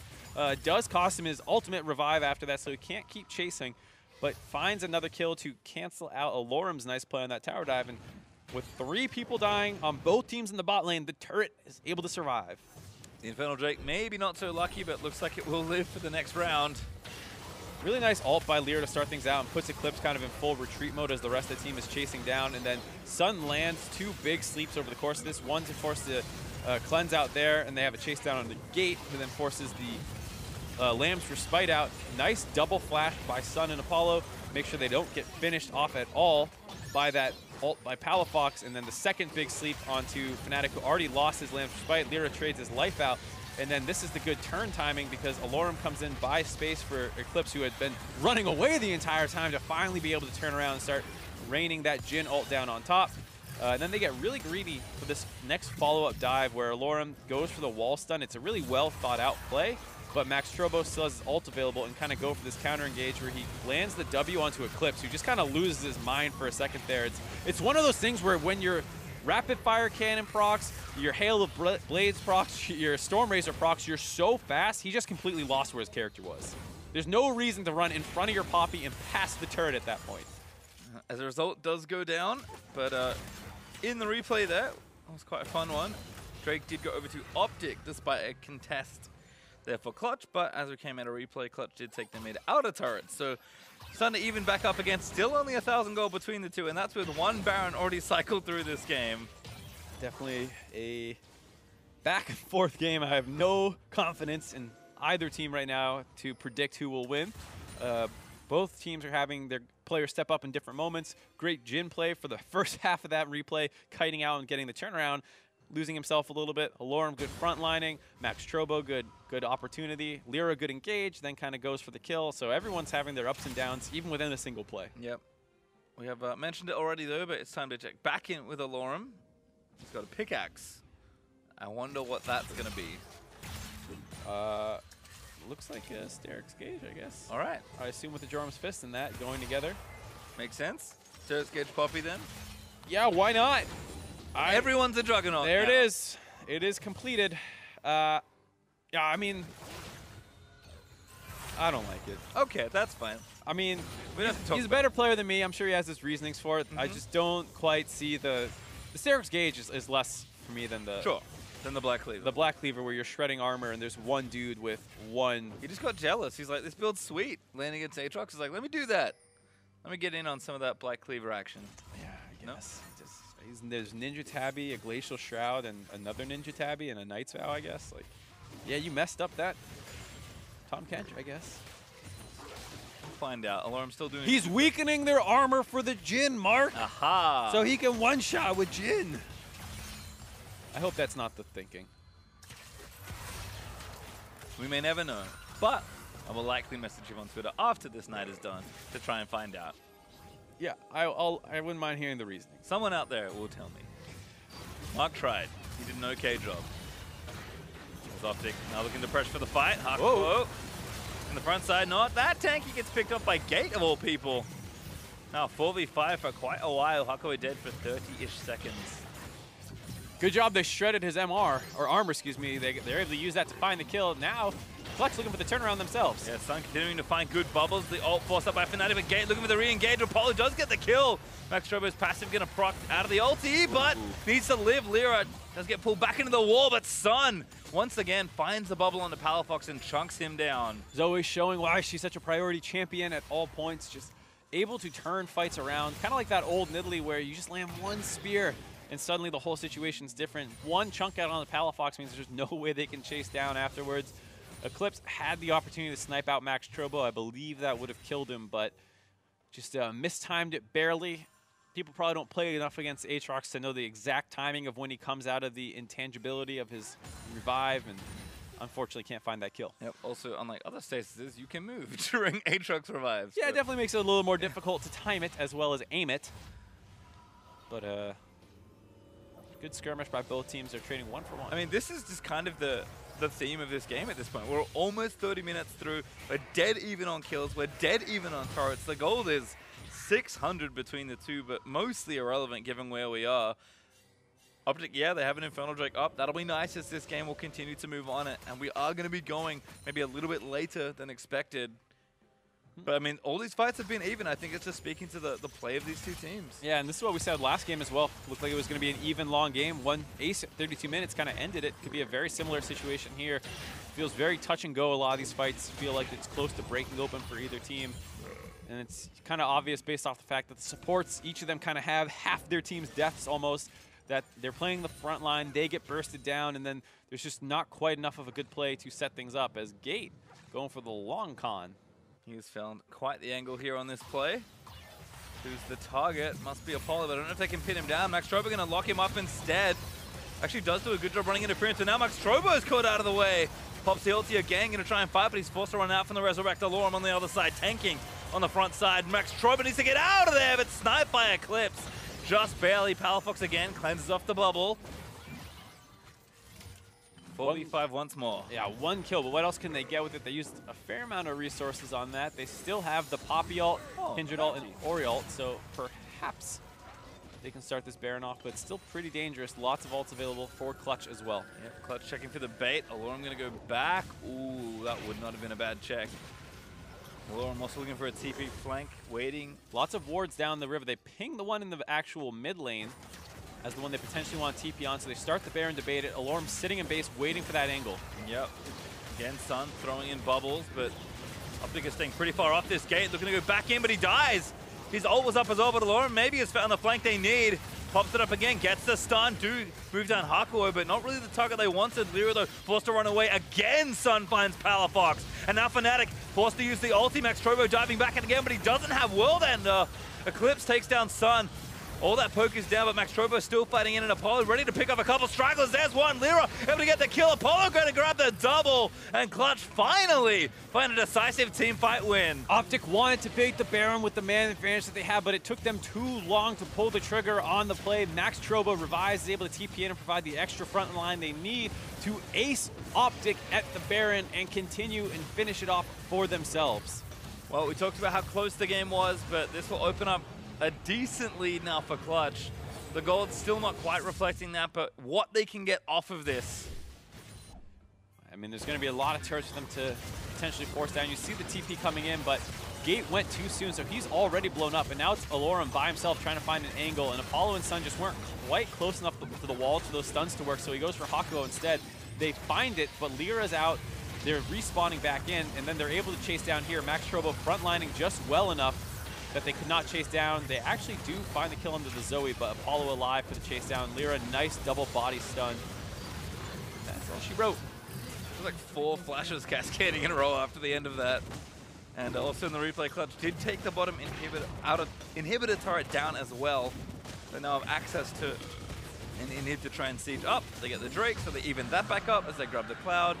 Does cost him his ultimate revive after that, so he can't keep chasing, but finds another kill to cancel out Alorum's nice play on that tower dive. And with 3 people dying on both teams in the bot lane, the turret is able to survive. The Infernal Drake maybe not so lucky, but looks like it will live for the next round. Really nice ult by Lyra to start things out and puts Eclipse kind of in full retreat mode as the rest of the team is chasing down. And then Sun lands 2 big sleeps over the course of this. One to force the cleanse out there, and they have a chase down on the Gate, who then forces the Lamb's Respite out. Nice double flash by Sun and Apollo. Make sure they don't get finished off at all by that ult by Palafox, and then the second big sleep onto Fnatic, who already lost his Lamb's Respite. Lyra trades his life out, and then this is the good turn timing because Alorum comes in, buys space for Eclipse, who had been running away the entire time, to finally be able to turn around and start raining that Jin ult down on top. And then they get really greedy for this next follow-up dive where Alorum goes for the wall stun. It's a really well thought out play, but MarkZ still has his ult available and kind of go for this counter engage where he lands the W onto Eclipse, who just kind of loses his mind for a second there. It's one of those things where when your rapid fire cannon procs, your Hail of Blades procs, your Stormrazor procs, you're so fast, he just completely lost where his character was. There's no reason to run in front of your Poppy and past the turret at that point. As a result, does go down, but in the replay there, that was quite a fun one. Drake did go over to OpTic despite a contest there for Clutch, but as we came out of replay, Clutch did take the mid outer turret. So starting to even back up again, still only 1,000 gold between the two, and that's with 1 Baron already cycled through this game. Definitely a back and forth game. I have no confidence in either team right now to predict who will win. Both teams are having their players step up in different moments. Great Jin play for the first half of that replay, kiting out and getting the turnaround, losing himself a little bit. Alorum, good front lining. MarkZ, good opportunity. Lyra, good engage, then kind of goes for the kill. So everyone's having their ups and downs, even within a single play. Yep. We have mentioned it already, though, but it's time to check back in with Alorum. He's got a pickaxe. I wonder what that's going to be. Looks like a Steric's Gauge, I guess. All right. I assume with the Jorum's Fist and that going together. Makes sense. Steric's Gauge Poppy, then? Yeah, why not? Everyone's a Juggernaut. There now. it is. It is completed. Yeah, I mean, I don't like it. Okay, that's fine. I mean, we don't have to talk he's a better player than me. I'm sure he has his reasonings for it. I just don't quite see the Steric's Gauge is less for me than the than the Black Cleaver. The Black Cleaver, where you're shredding armor and there's one dude with one. He just got jealous. He's like, this build's sweet. Landing against Aatrox, he's like, let me do that. Let me get in on some of that Black Cleaver action. Yeah, I guess. There's Ninja Tabby, a Glacial Shroud, and another Ninja Tabby, and a Knight's Vow, I guess. Like, yeah, you messed up that Tom Kench, I guess. We'll find out. Alorum's still doing. He's weakening their armor for the Jin, Mark. Aha! So he can one-shot with Jin. I hope that's not the thinking. We may never know, but I will likely message him on Twitter after this night is done to try and find out. Yeah, I wouldn't mind hearing the reasoning. Someone out there will tell me. Mark tried. He did an okay job. There's OpTic now looking to pressure for the fight. Whoa. In the front side, not that tanky gets picked up by Gate of all people. Now 4v5 for quite a while. Hakuo dead for 30-ish seconds. Good job, they shredded his MR, or armor, excuse me. They're able to use that to find the kill. Now, Clutch looking for the turnaround themselves. Yeah, Sun continuing to find good bubbles. The ult forced up by Fnatic, but Gate looking for the re-engage. Apollo does get the kill. MarkZ passive gonna proc out of the ulti, but needs to live. Lyra does get pulled back into the wall, but Sun once again finds the bubble on the Palafox and chunks him down. Zoe showing why she's such a priority champion at all points, just able to turn fights around. Kind of like that old Nidalee where you just land one spear and suddenly the whole situation's different. One chunk out on the Palafox means there's no way they can chase down afterwards. Eclipse had the opportunity to snipe out MarkZ. I believe that would have killed him, but just mistimed it barely. People probably don't play enough against Aatrox to know the exact timing of when he comes out of the intangibility of his revive, and unfortunately can't find that kill. Yep. Also, unlike other statuses, you can move during Aatrox revives. Yeah, it definitely makes it a little more difficult to time it as well as aim it. But good skirmish by both teams. They're trading 1-for-1. I mean, this is just kind of the theme of this game at this point. We're almost 30 minutes through. We're dead even on kills. We're dead even on turrets. The goal is 600 between the two, but mostly irrelevant given where we are. OpTic, yeah, they have an Infernal Drake up. That'll be nice as this game will continue to move on it, and we are going to be going maybe a little bit later than expected. But, I mean, all these fights have been even. I think it's just speaking to the play of these two teams. Yeah, and this is what we said last game as well. Looked like it was going to be an even long game. One ace at 32 minutes kind of ended it. Could be a very similar situation here. Feels very touch and go. A lot of these fights feel like it's close to breaking open for either team. And it's kind of obvious based off the fact that the supports, each of them kind of have half their team's deaths almost, that they're playing the front line, they get bursted down, and then there's just not quite enough of a good play to set things up as Gate going for the long con. He has found quite the angle here on this play. Who's the target? Must be Apollo, but I don't know if they can pin him down. MarkZ going to lock him up instead. Actually does do a good job running interference, and now MarkZ is caught out of the way. Pops the ulti again, going to try and fight, but he's forced to run out from the Resurrect. Alorm on the other side, tanking on the front side. MarkZ needs to get out of there, but sniped by Eclipse. Just barely. Palafox again cleanses off the bubble. 4v5 once more. Yeah, one kill, but what else can they get with it? They used a fair amount of resources on that. They still have the Poppy ult, Kindred ult, and Ori ult, so perhaps they can start this Baron off, but still pretty dangerous. Lots of ults available for Clutch as well. Yep, Clutch checking for the bait. Alorm going to go back. Ooh, that would not have been a bad check. Alorm also looking for a TP flank, waiting. Lots of wards down the river. They ping the one in the actual mid lane as the one they potentially want to TP on, so they start the Baron to bait it. Alorm sitting in base, waiting for that angle. Yep. Again, Sun throwing in bubbles, but OpTic is staying pretty far off this Gate. Looking to go back in, but he dies. His ult was up as well, but Alorm maybe has found the flank they need. Pops it up again, gets the stun. Do move down Hakuo, but not really the target they wanted. Lyra, though, forced to run away. Again, Sun finds Palafox. And now Fnatic forced to use the ulti. MarkZ diving back in again, but he doesn't have World Ender. Eclipse takes down Sun. All that poke is down, but MarkZ still fighting in, and Apollo ready to pick off a couple stragglers. There's one. Lyra able to get the kill. Apollo going to grab the double, and Clutch finally find a decisive team fight win. OpTic wanted to bait the Baron with the man advantage that they had, but it took them too long to pull the trigger on the play. MarkZ revives, is able to TP in and provide the extra front line they need to ace OpTic at the Baron and continue and finish it off for themselves. Well, we talked about how close the game was, but this will open up a decent lead now for Clutch. The gold's still not quite reflecting that, but what they can get off of this. I mean, there's going to be a lot of turrets for them to potentially force down. You see the TP coming in, but Gate went too soon, so he's already blown up. And now it's Alorm by himself trying to find an angle, and Apollo and Sun just weren't quite close enough to the wall for those stuns to work, so he goes for Hakuo instead. They find it, but Lyra's out. They're respawning back in, and then they're able to chase down here. MarkZ frontlining just well enough that they could not chase down. They actually do find the kill under the Zoe, but Apollo alive for the chase down. Lyra, nice double body stun. That's all she wrote. There's like 4 flashes cascading in a row after the end of that. And also in the replay, Clutch did take the bottom inhibitor turret down as well. They now have access to an inhib to try and siege up. They get the Drake, so they even that back up as they grab the Cloud.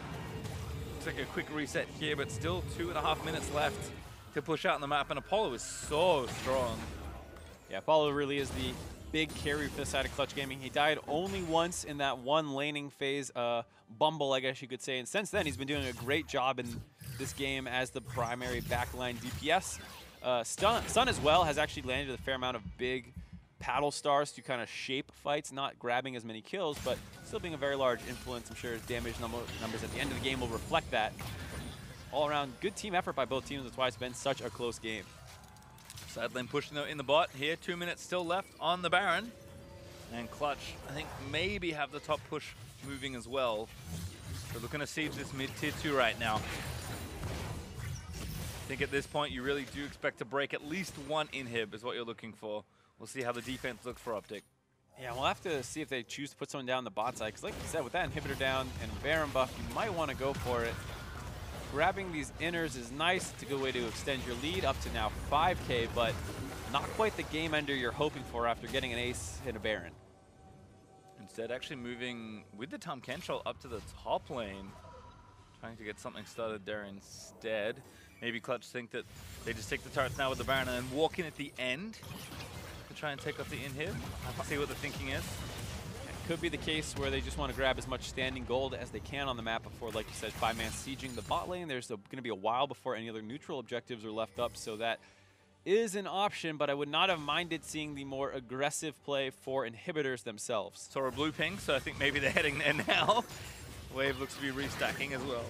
Looks like a quick reset here, but still 2.5 minutes left to push out on the map, and Apollo is so strong. Yeah, Apollo really is the big carry for the side of Clutch Gaming. He died only once in that one laning phase, bumble, I guess you could say. And since then, he's been doing a great job in this game as the primary backline DPS. Sun as well has actually landed a fair amount of big paddle stars to kind of shape fights, not grabbing as many kills, but still being a very large influence. I'm sure his damage numbers at the end of the game will reflect that. All around, good team effort by both teams. That's why it's been such a close game. Side lane pushing though in the bot here. 2 minutes still left on the Baron. And Clutch, I think, maybe have the top push moving as well. So looking to siege this mid tier 2 right now. I think at this point you really do expect to break at least one inhib is what you're looking for. We'll see how the defense looks for OpTic. Yeah, we'll have to see if they choose to put someone down the bot side. Because like you said, with that inhibitor down and Baron buff, you might want to go for it. Grabbing these inners is nice. It's a good way to extend your lead up to now 5K, but not quite the game ender you're hoping for after getting an ace and a Baron. Instead, actually moving with the Tom Kentrell up to the top lane. Trying to get something started there instead. Maybe Clutch think that they just take the turrets now with the Baron and then walk in at the end to try and take off the inhib. Have to see what the thinking is. Could be the case where they just want to grab as much standing gold as they can on the map before, like you said, 5-man sieging the bot lane. There's going to be a while before any other neutral objectives are left up, so that is an option, but I would not have minded seeing the more aggressive play for inhibitors themselves. Saw a blue ping, so I think maybe they're heading there now. Wave looks to be restacking as well.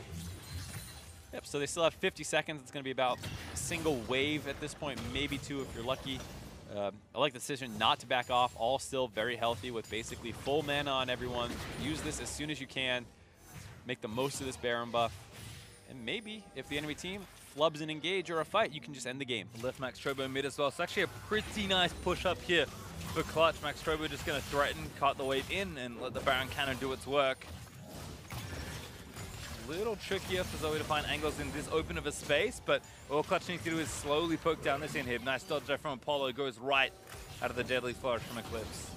Yep, so they still have 50 seconds. It's going to be about a single wave at this point, maybe two if you're lucky. I like the decision not to back off, all still very healthy with basically full mana on everyone. Use this as soon as you can. Make the most of this Baron buff. And maybe if the enemy team flubs an engage or a fight, you can just end the game. Left Max Strobo mid as well. It's actually a pretty nice push up here for Clutch. Max Strobo just going to threaten, cut the wave in, and let the Baron cannon do its work. Little trickier for Zoe to find angles in this open of a space, but all Clutch needs to do is slowly poke down this inhib. Nice dodge there from Apollo, goes right out of the deadly flourish from Eclipse.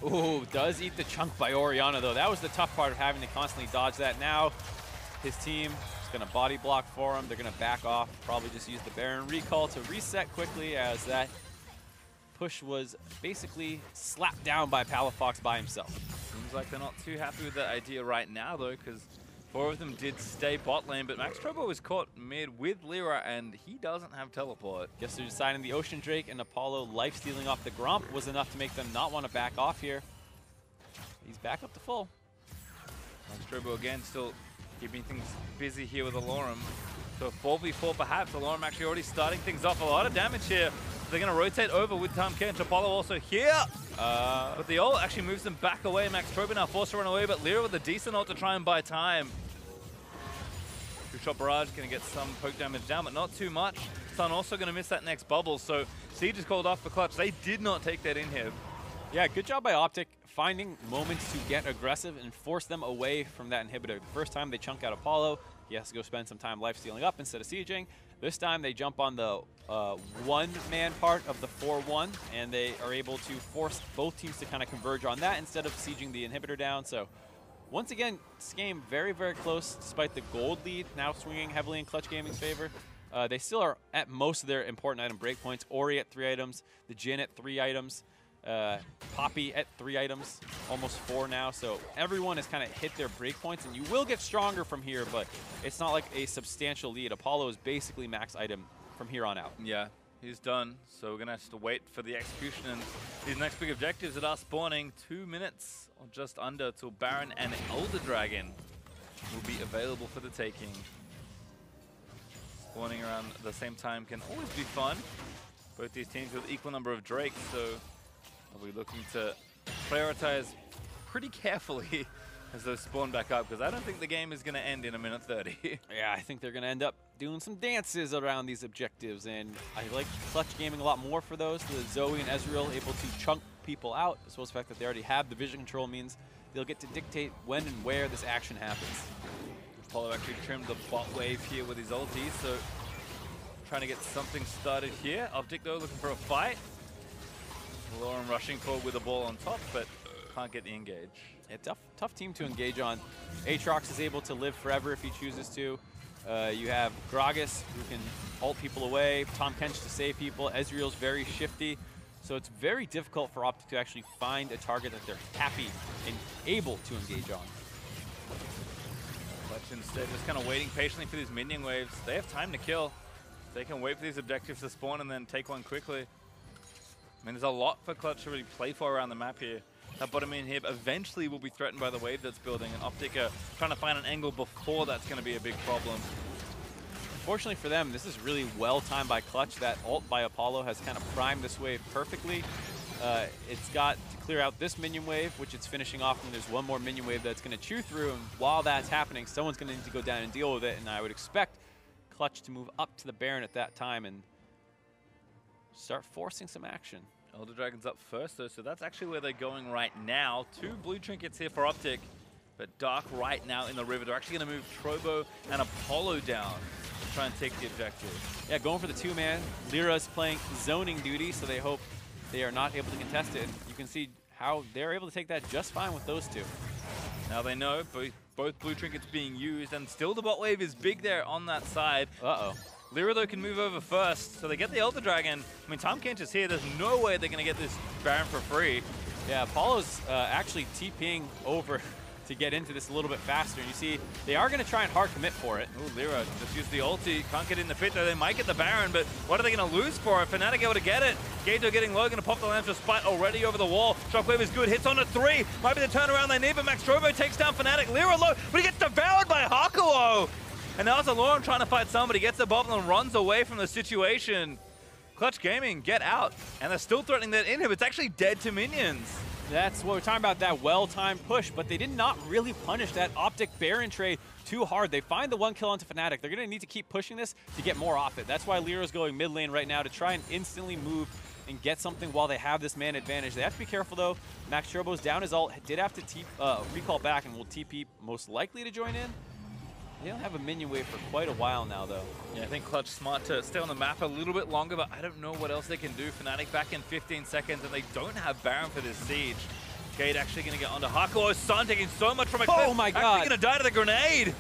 Ooh, does eat the chunk by Orianna though. That was the tough part of having to constantly dodge that. Now his team is going to body block for him. They're going to back off, probably just use the Baron recall to reset quickly, as that push was basically slapped down by Palafox by himself. Seems like they're not too happy with that idea right now though, because 4 of them did stay bot lane, but Max Strobo was caught mid with Lyra, and he doesn't have teleport. Guess they're deciding the Ocean Drake and Apollo life-stealing off the Gromp was enough to make them not want to back off here. He's back up to full. Max Strobo again still keeping things busy here with Alorum. So 4v4 perhaps. Alorum actually already starting things off. A lot of damage here. They're going to rotate over with Tom Kench. Apollo also here. But the ult actually moves them back away. Max Strobo now forced to run away, but Lyra with a decent ult to try and buy time. Two-shot barrage going to get some poke damage down, but not too much. Sun also going to miss that next bubble, so Siege is called off for Clutch. They did not take that inhib. Yeah, good job by OpTic, finding moments to get aggressive and force them away from that inhibitor. The first time they chunk out Apollo, he has to go spend some time life-stealing up instead of sieging. This time they jump on the one-man part of the 4-1, and they are able to force both teams to kind of converge on that instead of sieging the inhibitor down. So once again, this game very, very close, despite the gold lead now swinging heavily in Clutch Gaming's favor. They still are at most of their important item breakpoints. Ori at 3 items, the Jhin at 3 items, Poppy at 3 items, almost 4 now. So everyone has kind of hit their breakpoints, and you will get stronger from here, but it's not like a substantial lead. Apollo is basically max item from here on out. Yeah, he's done. So we're going to have to wait for the execution. And these next big objectives that are spawning 2 minutes or just under till Baron and Elder Dragon will be available for the taking. Spawning around the same time can always be fun. Both these teams with equal number of Drakes, so I'll be looking to prioritize pretty carefully as those spawn back up, because I don't think the game is going to end in a minute 30. Yeah, I think they're going to end up doing some dances around these objectives, and I like Clutch Gaming a lot more for those. The Zoe and Ezreal able to chunk people out, as well as the fact that they already have the vision control means they'll get to dictate when and where this action happens. Apollo actually trimmed the bot wave here with his ulti, so trying to get something started here. OpTic though looking for a fight. Lauren rushing forward with the ball on top, but can't get the engage. Yeah, tough team to engage on. Aatrox is able to live forever if he chooses to. You have Gragas, who can ult people away, Tom Kench to save people, Ezreal's very shifty. So it's very difficult for OpTic to actually find a target that they're happy and able to engage on. Clutch instead just kind of waiting patiently for these minion waves. They have time to kill. They can wait for these objectives to spawn and then take one quickly. I mean, there's a lot for Clutch to really play for around the map here. That bottom inhib eventually will be threatened by the wave that's building, and OpTic are trying to find an angle before that's going to be a big problem. Unfortunately for them, this is really well timed by Clutch. That ult by Apollo has kind of primed this wave perfectly. It's got to clear out this minion wave, which it's finishing off, and there's one more minion wave that's going to chew through, and while that's happening, someone's going to need to go down and deal with it, and I would expect Clutch to move up to the Baron at that time and start forcing some action. Elder Dragon's up first, though, so that's actually where they're going right now. 2 blue trinkets here for OpTic, but Dark right now in the river. They're actually going to move Trobo and Apollo down to try and take the objective. Yeah, going for the 2-man. Lyra's playing zoning duty, so they hope they are not able to contest it. You can see how they're able to take that just fine with those 2. Now they know both blue trinkets being used, and still the bot wave is big there on that side. Uh-oh. Lyra, though, can move over first, so they get the Elder Dragon. I mean, Tom Kench is here. There's no way they're going to get this Baron for free. Yeah, Apollo's actually TPing over to get into this a little bit faster. And you see, they are going to try and hard commit for it. Ooh, Lyra just used the ulti. Can't get in the pit, though. They might get the Baron, but what are they going to lose for it? Fnatic able to get it. Gato getting low, going to pop the Lambs of Spite already over the wall. Shockwave is good. Hits on a 3. Might be the turnaround they need, but Max Trobo takes down Fnatic. Lyra low, but he gets devoured by Hakuo. And now it's Aloran trying to fight somebody, gets the bubble and runs away from the situation. Clutch Gaming, get out. And they're still threatening that inhib. It's actually dead to minions. That's what we're talking about, that well-timed push, but they did not really punish that OpTic Baron trade too hard. They find the 1 kill onto Fnatic. They're going to need to keep pushing this to get more off it. That's why Lyra's going mid lane right now to try and instantly move and get something while they have this man advantage. They have to be careful, though. Max Turbo's down his ult, did have to recall back and will TP most likely to join in. They don't have a minion wave for quite a while now, though. Yeah, I think Clutch smart to stay on the map a little bit longer, but I don't know what else they can do. Fnatic back in 15 seconds, and they don't have Baron for this siege. Gate actually going to get onto Hakuo's son, taking so much from a clip. Oh my god. Actually going to die to the grenade.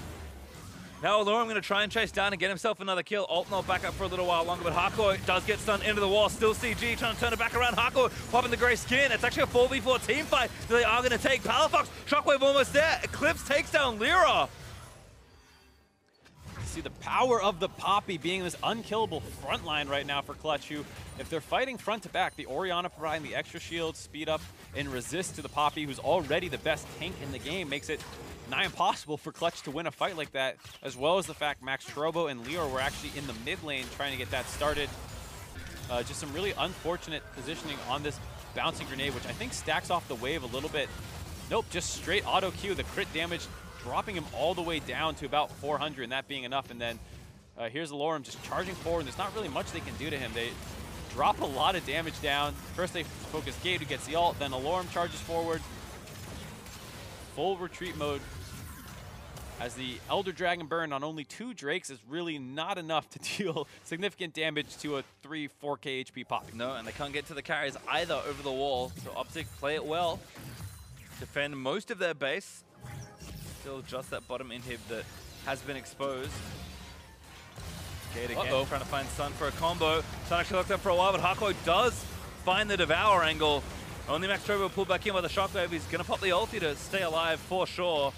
Now Aloran going to try and chase down and get himself another kill. Ult not back up for a little while longer, but Hakuo does get stunned into the wall. Still CG trying to turn it back around. Hakuo popping the grey skin. It's actually a 4v4 team fight that they are going to take. Palafox, Shockwave almost there. Eclipse takes down Lyra. See the power of the Poppy being this unkillable front line right now for Clutch, who, if they're fighting front to back, the Orianna providing the extra shield, speed up, and resist to the Poppy, who's already the best tank in the game, makes it nigh impossible for Clutch to win a fight like that, as well as the fact Max Trobo and Lyra were actually in the mid lane trying to get that started. Just some really unfortunate positioning on this bouncing grenade, which I think stacks off the wave a little bit. Nope, just straight auto Q, the crit damage dropping him all the way down to about 400, and that being enough. And then here's Aloran just charging forward, and there's not really much they can do to him. They drop a lot of damage down. First they focus Gate, who gets the ult, then Aloran charges forward. Full retreat mode, as the Elder Dragon burn on only 2 Drakes is really not enough to deal significant damage to a 3-4k HP Poppy. No, and they can't get to the carries either over the wall, so OpTic play it well. Defend most of their base. Still just that bottom inhib that has been exposed. Gate again, trying to find Sun for a combo. Sun actually locked up for a while, but Hakuo does find the Devour angle. Only Max Trobo pulled back in by the Shockwave. He's going to pop the ulti to stay alive for sure.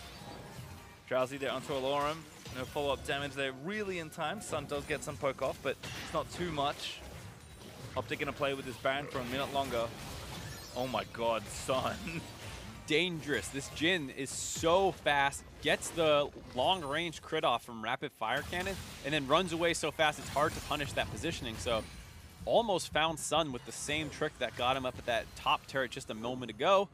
Drowsy there onto Aloran. No follow-up damage there really in time. Sun does get some poke off, but it's not too much. OpTic going to play with this Baron for a minute longer. Oh my god, Sun. Dangerous. This Jhin is so fast, gets the long-range crit off from rapid fire cannon, and then runs away so fast it's hard to punish that positioning. So almost found Sun with the same trick that got him up at that top turret just a moment ago.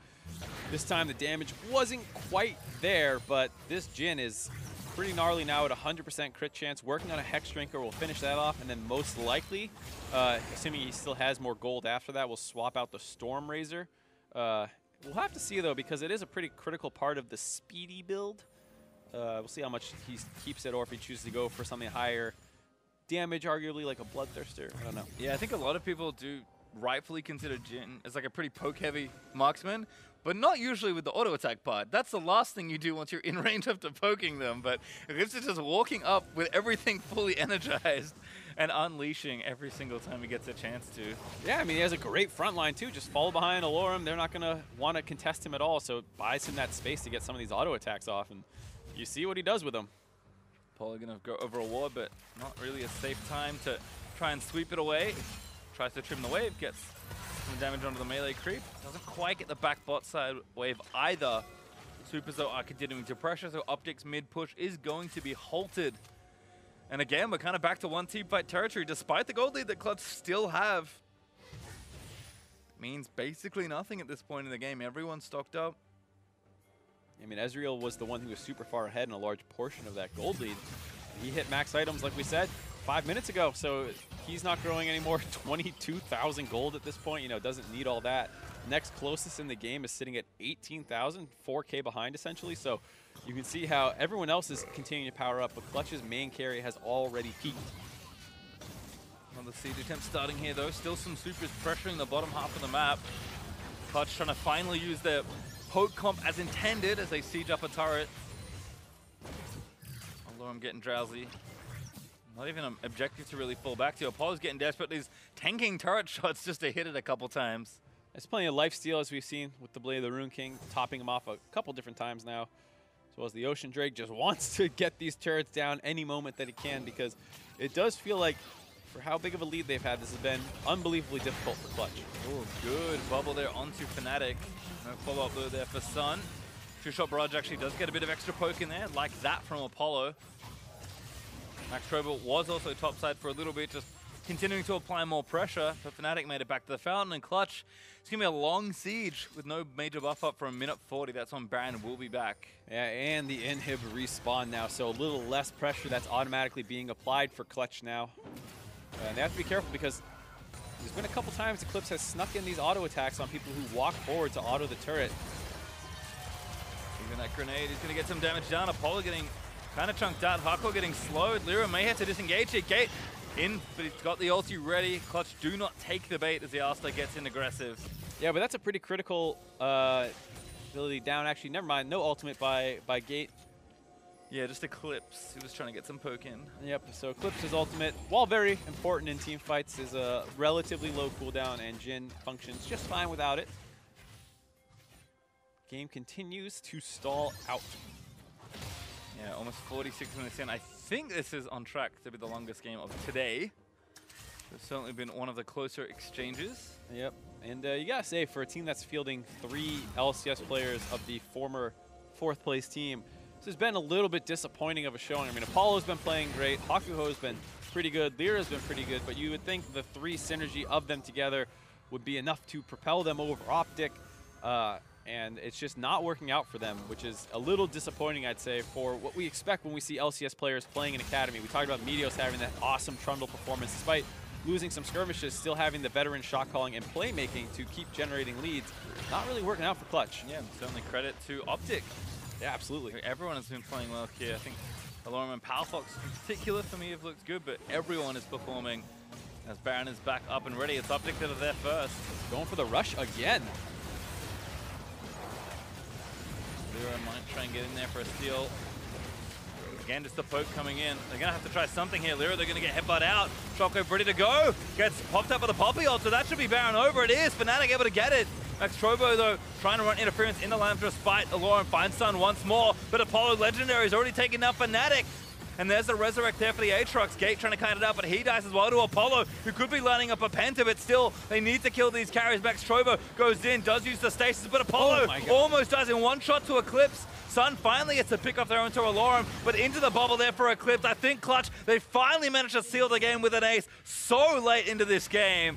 This time the damage wasn't quite there, but this Jhin is pretty gnarly now at 100% crit chance. Working on a Hex Drinker will finish that off, and then most likely, assuming he still has more gold after that, we'll swap out the Storm Razor. We'll have to see, though, because it is a pretty critical part of the speedy build. We'll see how much he keeps it, or if he chooses to go for something higher damage, arguably like a Bloodthirster. I don't know. Yeah, I think a lot of people do rightfully consider Jhin as like a pretty poke-heavy marksman, but not usually with the auto attack part. That's the last thing you do once you're in range after poking them, but Eclipse is just walking up with everything fully energized and unleashing every single time he gets a chance to. Yeah, I mean, he has a great front line too. Just follow behind Alorum. They're not going to want to contest him at all, so it buys him that space to get some of these auto attacks off, and you see what he does with them. Apollo going to go over a ward, but not really a safe time to try and sweep it away. Tries to trim the wave, gets some damage onto the melee creep. Doesn't quite get the back bot side wave either. Supers though are continuing to pressure, so OpTic's mid push is going to be halted. And again, we're kind of back to one team fight territory, despite the gold lead that Clutch still have. Means basically nothing at this point in the game. Everyone's stocked up. I mean, Ezreal was the one who was super far ahead in a large portion of that gold lead. He hit max items, like we said, 5 minutes ago, so he's not growing anymore. 22,000 gold at this point, you know, doesn't need all that. Next closest in the game is sitting at 18,000, 4K behind essentially, so you can see how everyone else is continuing to power up, but Clutch's main carry has already peaked. Another siege attempt starting here though, still some supers pressuring the bottom half of the map. Clutch trying to finally use their poke comp as intended as they siege up a turret. Although I'm getting drowsy. Not even an objective to really fall back to. Apollo's getting desperate. He's tanking turret shots just to hit it a couple times. There's plenty of lifesteal, as we've seen with the Blade of the Rune King, topping him off a couple different times now. As well as the Ocean Drake just wants to get these turrets down any moment that he can, because it does feel like, for how big of a lead they've had, this has been unbelievably difficult for Clutch. Oh, good bubble there onto Fnatic. No follow-up though there for Sun. Two-shot barrage actually does get a bit of extra poke in there, like that from Apollo. Max Trobo was also topside for a little bit, just continuing to apply more pressure, but Fnatic made it back to the fountain, and Clutch, it's going to be a long siege with no major buff up for a minute 40. That's when Baron will be back. Yeah, and the inhib respawn now, so a little less pressure that's automatically being applied for Clutch now. And they have to be careful because there's been a couple times Eclipse has snuck in these auto attacks on people who walk forward to auto the turret. Even that grenade is going to get some damage done. Apollo getting kind of chunked out. Hardcore getting slowed. Lyra may have to disengage here. Gate in, but he's got the ulti ready. Clutch do not take the bait as the Asta gets in aggressive. Yeah, but that's a pretty critical ability down. Actually, never mind. No ultimate by Gate. Yeah, just Eclipse. He was trying to get some poke in. Yep, so Eclipse's ultimate, while very important in team fights, is a relatively low cooldown, and Jhin functions just fine without it. Game continues to stall out. Yeah, almost 46 minutes in. I think this is on track to be the longest game of today. It's certainly been one of the closer exchanges. Yep, and you gotta say, for a team that's fielding 3 LCS players of the former 4th place team, this has been a little bit disappointing of a showing. I mean, Apollo's been playing great, Hakuho's been pretty good, Lyra's been pretty good, but you would think the 3 synergy of them together would be enough to propel them over OpTic, and it's just not working out for them, which is a little disappointing, I'd say, for what we expect when we see LCS players playing in Academy. We talked about Meteos having that awesome Trundle performance, despite losing some skirmishes, still having the veteran shot calling and playmaking to keep generating leads. Not really working out for Clutch. Yeah, certainly credit to OpTic. Yeah, absolutely. Everyone has been playing well here. I think Alorum and Powerfox in particular for me have looked good, but everyone is performing as Baron is back up and ready. It's OpTic that are there first. Going for the rush again. Lyra might try and get in there for a steal. Again, just the poke coming in. They're going to have to try something here. Lyra, they're going to get headbutt out. Shockwave ready to go. Gets popped up with a Poppy ult, so that should be Baron over. It is. Fnatic able to get it. Max Trobo, though, trying to run interference in the line for a spite. Alorum finds Sun once more, but Apollo Legendary is already taking down Fnatic. And there's the resurrect there for the Aatrox. Gate trying to kite it out, but he dies as well to Apollo, who could be lining up a Penta, but still, they need to kill these carries. Max Trobo goes in, does use the stasis, but Apollo almost dies in one shot to Eclipse. Sun finally gets to pick off their own to Alorum, but into the bubble there for Eclipse. I think Clutch, they finally managed to seal the game with an ace so late into this game.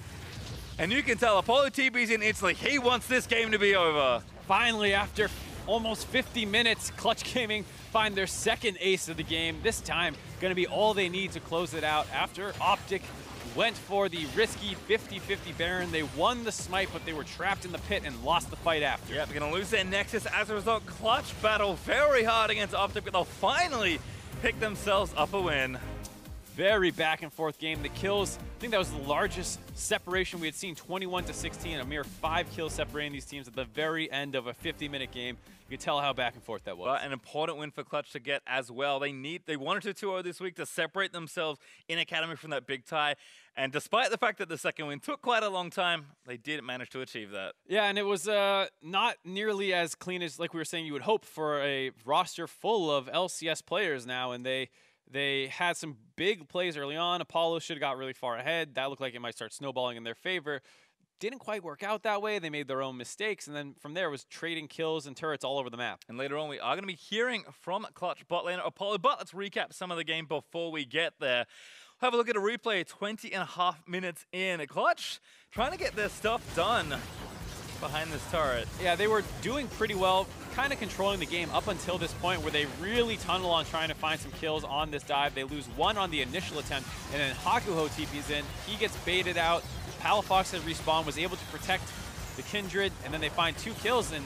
And you can tell Apollo TB's in instantly. He wants this game to be over. Finally, after almost 50 minutes, Clutch Gaming find their second ace of the game. This time, going to be all they need to close it out. After OpTic went for the risky 50-50 Baron, they won the smite, but they were trapped in the pit and lost the fight after. Yeah, they're going to lose their Nexus as a result. Clutch battle very hard against OpTic, but they'll finally pick themselves up a win. very back and forth game. The kills, I think that was the largest separation we had seen, 21-16, a mere 5 kills separating these teams at the very end of a 50-minute game. You could tell how back and forth that was. But an important win for Clutch to get as well. They wanted to 2-0 this week to separate themselves in Academy from that big tie. And despite the fact that the second win took quite a long time, they did manage to achieve that. Yeah, and it was not nearly as clean as, like we were saying, you would hope for a roster full of LCS players now. And they had some big plays early on. Apollo should have got really far ahead. That looked like it might start snowballing in their favor. Didn't quite work out that way. They made their own mistakes, and then from there was trading kills and turrets all over the map. And later on, we are going to be hearing from Clutch bot laner Apollo, but let's recap some of the game before we get there. Have a look at a replay, 20.5 minutes in. Clutch trying to get their stuff done behind this turret. Yeah, they were doing pretty well, kind of controlling the game up until this point where they really tunnel on trying to find some kills on this dive. They lose 1 on the initial attempt, and then Hakuho TP's in. He gets baited out. Palafox had respawned, was able to protect the Kindred, and then they find 2 kills, and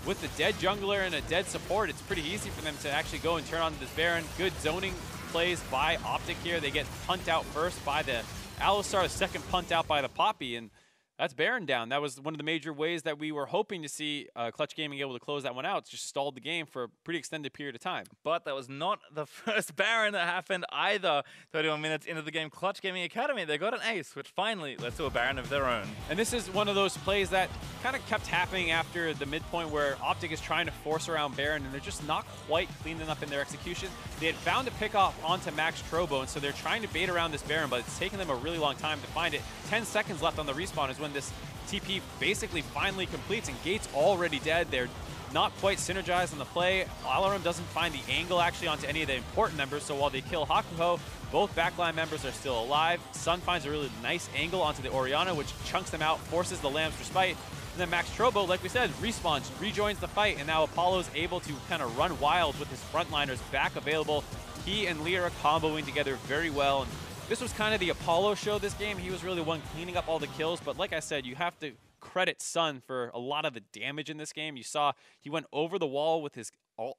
with the dead jungler and a dead support, it's pretty easy for them to actually go and turn on this Baron. Good zoning plays by OpTic here. They get punt out first by the Alistar, the second punt out by the Poppy, and that's Baron down. That was one of the major ways that we were hoping to see Clutch Gaming able to close that one out. It's just stalled the game for a pretty extended period of time. But that was not the first Baron that happened either. 31 minutes into the game, Clutch Gaming Academy, they got an ace, which finally led to a Baron of their own. And this is one of those plays that kind of kept happening after the midpoint where OpTic is trying to force around Baron, and they're just not quite clean enough in their execution. They had found a pick off onto Max Trobo, and so they're trying to bait around this Baron, but it's taken them a really long time to find it. 10 seconds left on the respawn is when this TP basically finally completes, and Gate's already dead. They're not quite synergized on the play. Alarum doesn't find the angle actually onto any of the important members, so while they kill Hakuho, both backline members are still alive. Sun finds a really nice angle onto the Orianna, which chunks them out, forces the Lamb's Respite. And then Max Trobo, like we said, respawns, rejoins the fight, and now Apollo's able to kind of run wild with his frontliners back available. He and Lyra comboing together very well. And this was kind of the Apollo show this game. He was really the one cleaning up all the kills, but like I said, you have to credit Sun for a lot of the damage in this game. You saw he went over the wall with his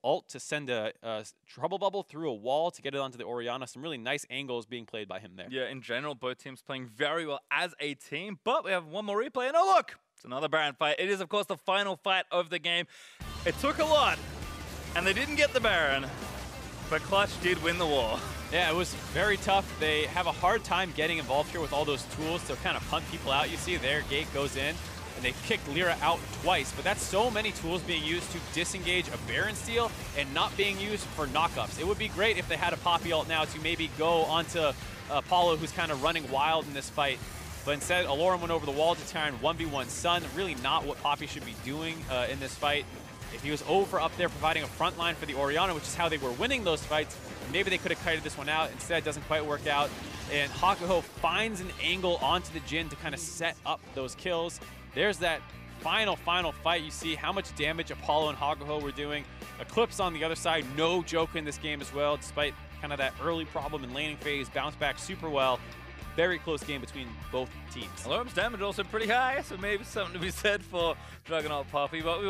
ult to send a trouble bubble through a wall to get it onto the Orianna. Some really nice angles being played by him there. Yeah, in general, both teams playing very well as a team, but we have one more replay, and oh look, it's another Baron fight. It is, of course, the final fight of the game. It took a lot, and they didn't get the Baron, but Clutch did win the war. Yeah, it was very tough. They have a hard time getting involved here with all those tools to kind of punt people out. You see their Gate goes in, and they kicked Lyra out twice, but that's so many tools being used to disengage a Baron steal and not being used for knockups. It would be great if they had a Poppy ult now to maybe go onto Apollo, who's kind of running wild in this fight. But instead, Alorum went over the wall to try and 1v1 Sun. Really not what Poppy should be doing in this fight. If he was over up there providing a front line for the Orianna, which is how they were winning those fights, maybe they could have kited this one out. Instead, it doesn't quite work out. And Hakuho finds an angle onto the Jhin to kind of set up those kills. There's that final fight. You see how much damage Apollo and Hakuho were doing. Eclipse on the other side, no joke in this game as well, despite kind of that early problem in laning phase, bounced back super well. Very close game between both teams. Alorum's damage also pretty high, so maybe something to be said for Juggernaut Poppy, but we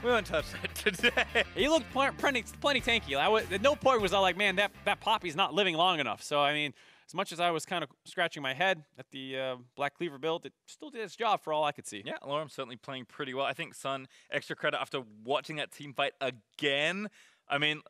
won't touch that today. He looked plenty tanky. At no point was I like, man, that Poppy's not living long enough. So, I mean, as much as I was kind of scratching my head at the Black Cleaver build, it still did its job for all I could see. Yeah, Alorum's certainly playing pretty well. I think Sun, extra credit after watching that team fight again. I mean,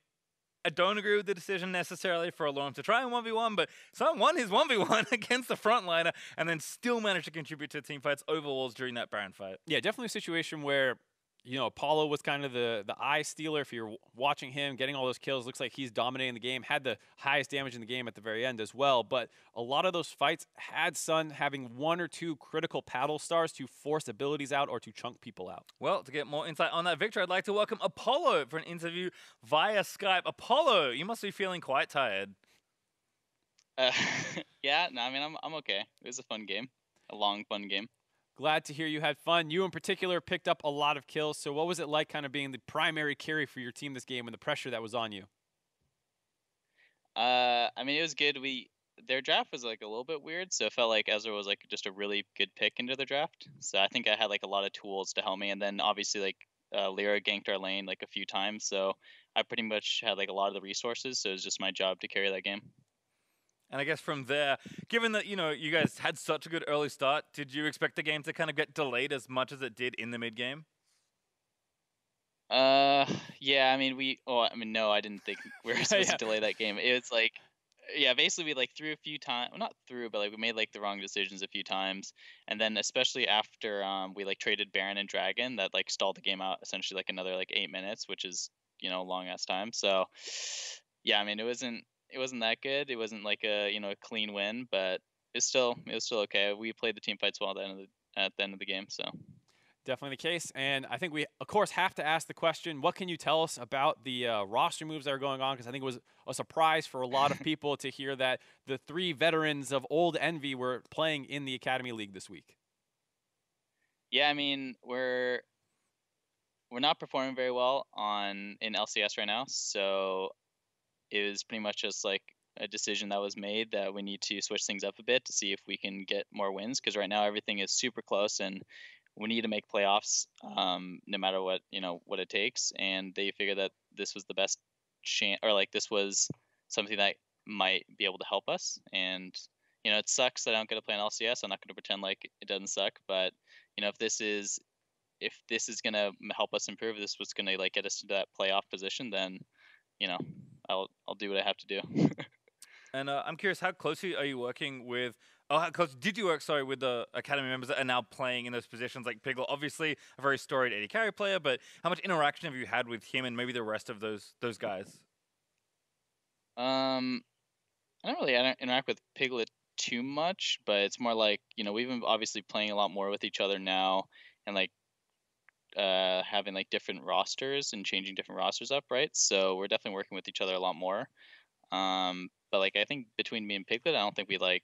I don't agree with the decision necessarily for Alorum to try and 1v1, but Sun won his 1v1 against the frontliner and then still managed to contribute to team fights over walls during that Baron fight. Yeah, definitely a situation where, you know, Apollo was kind of the eye stealer. If you're watching him, getting all those kills, looks like he's dominating the game, had the highest damage in the game at the very end as well. But a lot of those fights had Sun having 1 or 2 critical paddle stars to force abilities out or to chunk people out. Well, to get more insight on that victory, I'd like to welcome Apollo for an interview via Skype. Apollo, you must be feeling quite tired. Yeah, no, I mean, I'm okay. It was a fun game, a long, fun game. Glad to hear you had fun. You in particular picked up a lot of kills. So what was it like kind of being the primary carry for your team this game and the pressure that was on you? I mean, it was good. Their draft was like a little bit weird, so it felt like Ezra was like just a really good pick into the draft. So I think I had like a lot of tools to help me, and then obviously like Lyra ganked our lane like a few times, so I pretty much had like a lot of the resources. So it was just my job to carry that game. And I guess from there, given that, you guys had such a good early start, did you expect the game to kind of get delayed as much as it did in the mid-game? Yeah, I mean, no, I didn't think we were supposed to delay that game. It was like, yeah, basically we like threw a few times, well, not through, but like we made like the wrong decisions a few times. And then especially after we like traded Baron and Dragon, that like stalled the game out essentially like another like 8 minutes, which is, long ass time. So yeah, I mean, it wasn't that good. It wasn't like a a clean win, but it was still okay. We played the team fights well at the end of the game. So definitely the case, and I think we, of course, have to ask the question: what can you tell us about the roster moves that are going on? Because I think it was a surprise for a lot of people to hear that the 3 veterans of old Envy were playing in the Academy League this week. Yeah, I mean, we're not performing very well in LCS right now, so it was pretty much just like a decision that was made that we need to switch things up a bit to see if we can get more wins, because right now everything is super close and we need to make playoffs no matter what what it takes. And they figured that this was the best chance, or like this was something that might be able to help us. And it sucks that I don't get to play on LCS. I'm not going to pretend like it doesn't suck, but if this is gonna help us improve, this was gonna like get us to that playoff position, then I'll do what I have to do. And I'm curious, how closely are you working with? Oh, how close did you work? Sorry, with the Academy members that are now playing in those positions, like Piglet, obviously a very storied AD carry player, but how much interaction have you had with him and maybe the rest of those guys? I don't interact with Piglet too much, but it's more like we've been obviously playing a lot more with each other now, and like having like different rosters and changing different rosters up, right? So we're definitely working with each other a lot more. But like I think between me and Piglet, I don't think we like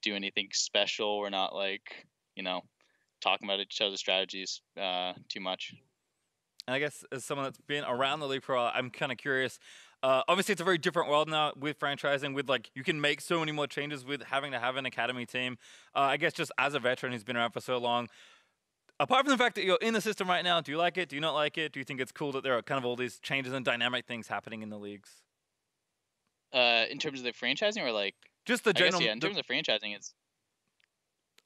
do anything special. We're not like talking about each other's strategies too much. And I guess as someone that's been around the league for a while, I'm kind of curious. Obviously, it's a very different world now with franchising, with like you can make so many more changes with having to have an academy team. I guess just as a veteran who's been around for so long, apart from the fact that you're in the system right now, do you like it? Do you not like it? Do you think it's cool that there are kind of all these changes and dynamic things happening in the leagues? In terms of the franchising, or like just the general? In terms of franchising, it's.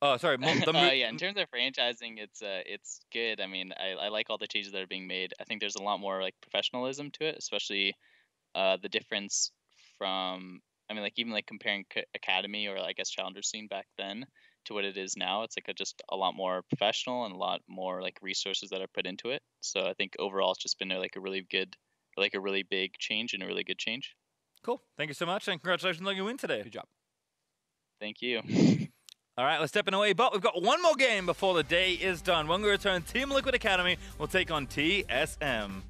Oh, sorry. Yeah, in terms of franchising, it's good. I mean, I like all the changes that are being made. I think there's a lot more like professionalism to it, especially the difference from. I mean, like even like comparing Academy or I guess Challenger scene back then to what it is now, it's like just a lot more professional and a lot more like resources that are put into it. So I think overall it's just been like a really big change and a really good change. Cool. Thank you so much, and congratulations on your win today. Good job. Thank you. All right, let's step away, but we've got one more game before the day is done. When we return, Team Liquid Academy will take on TSM.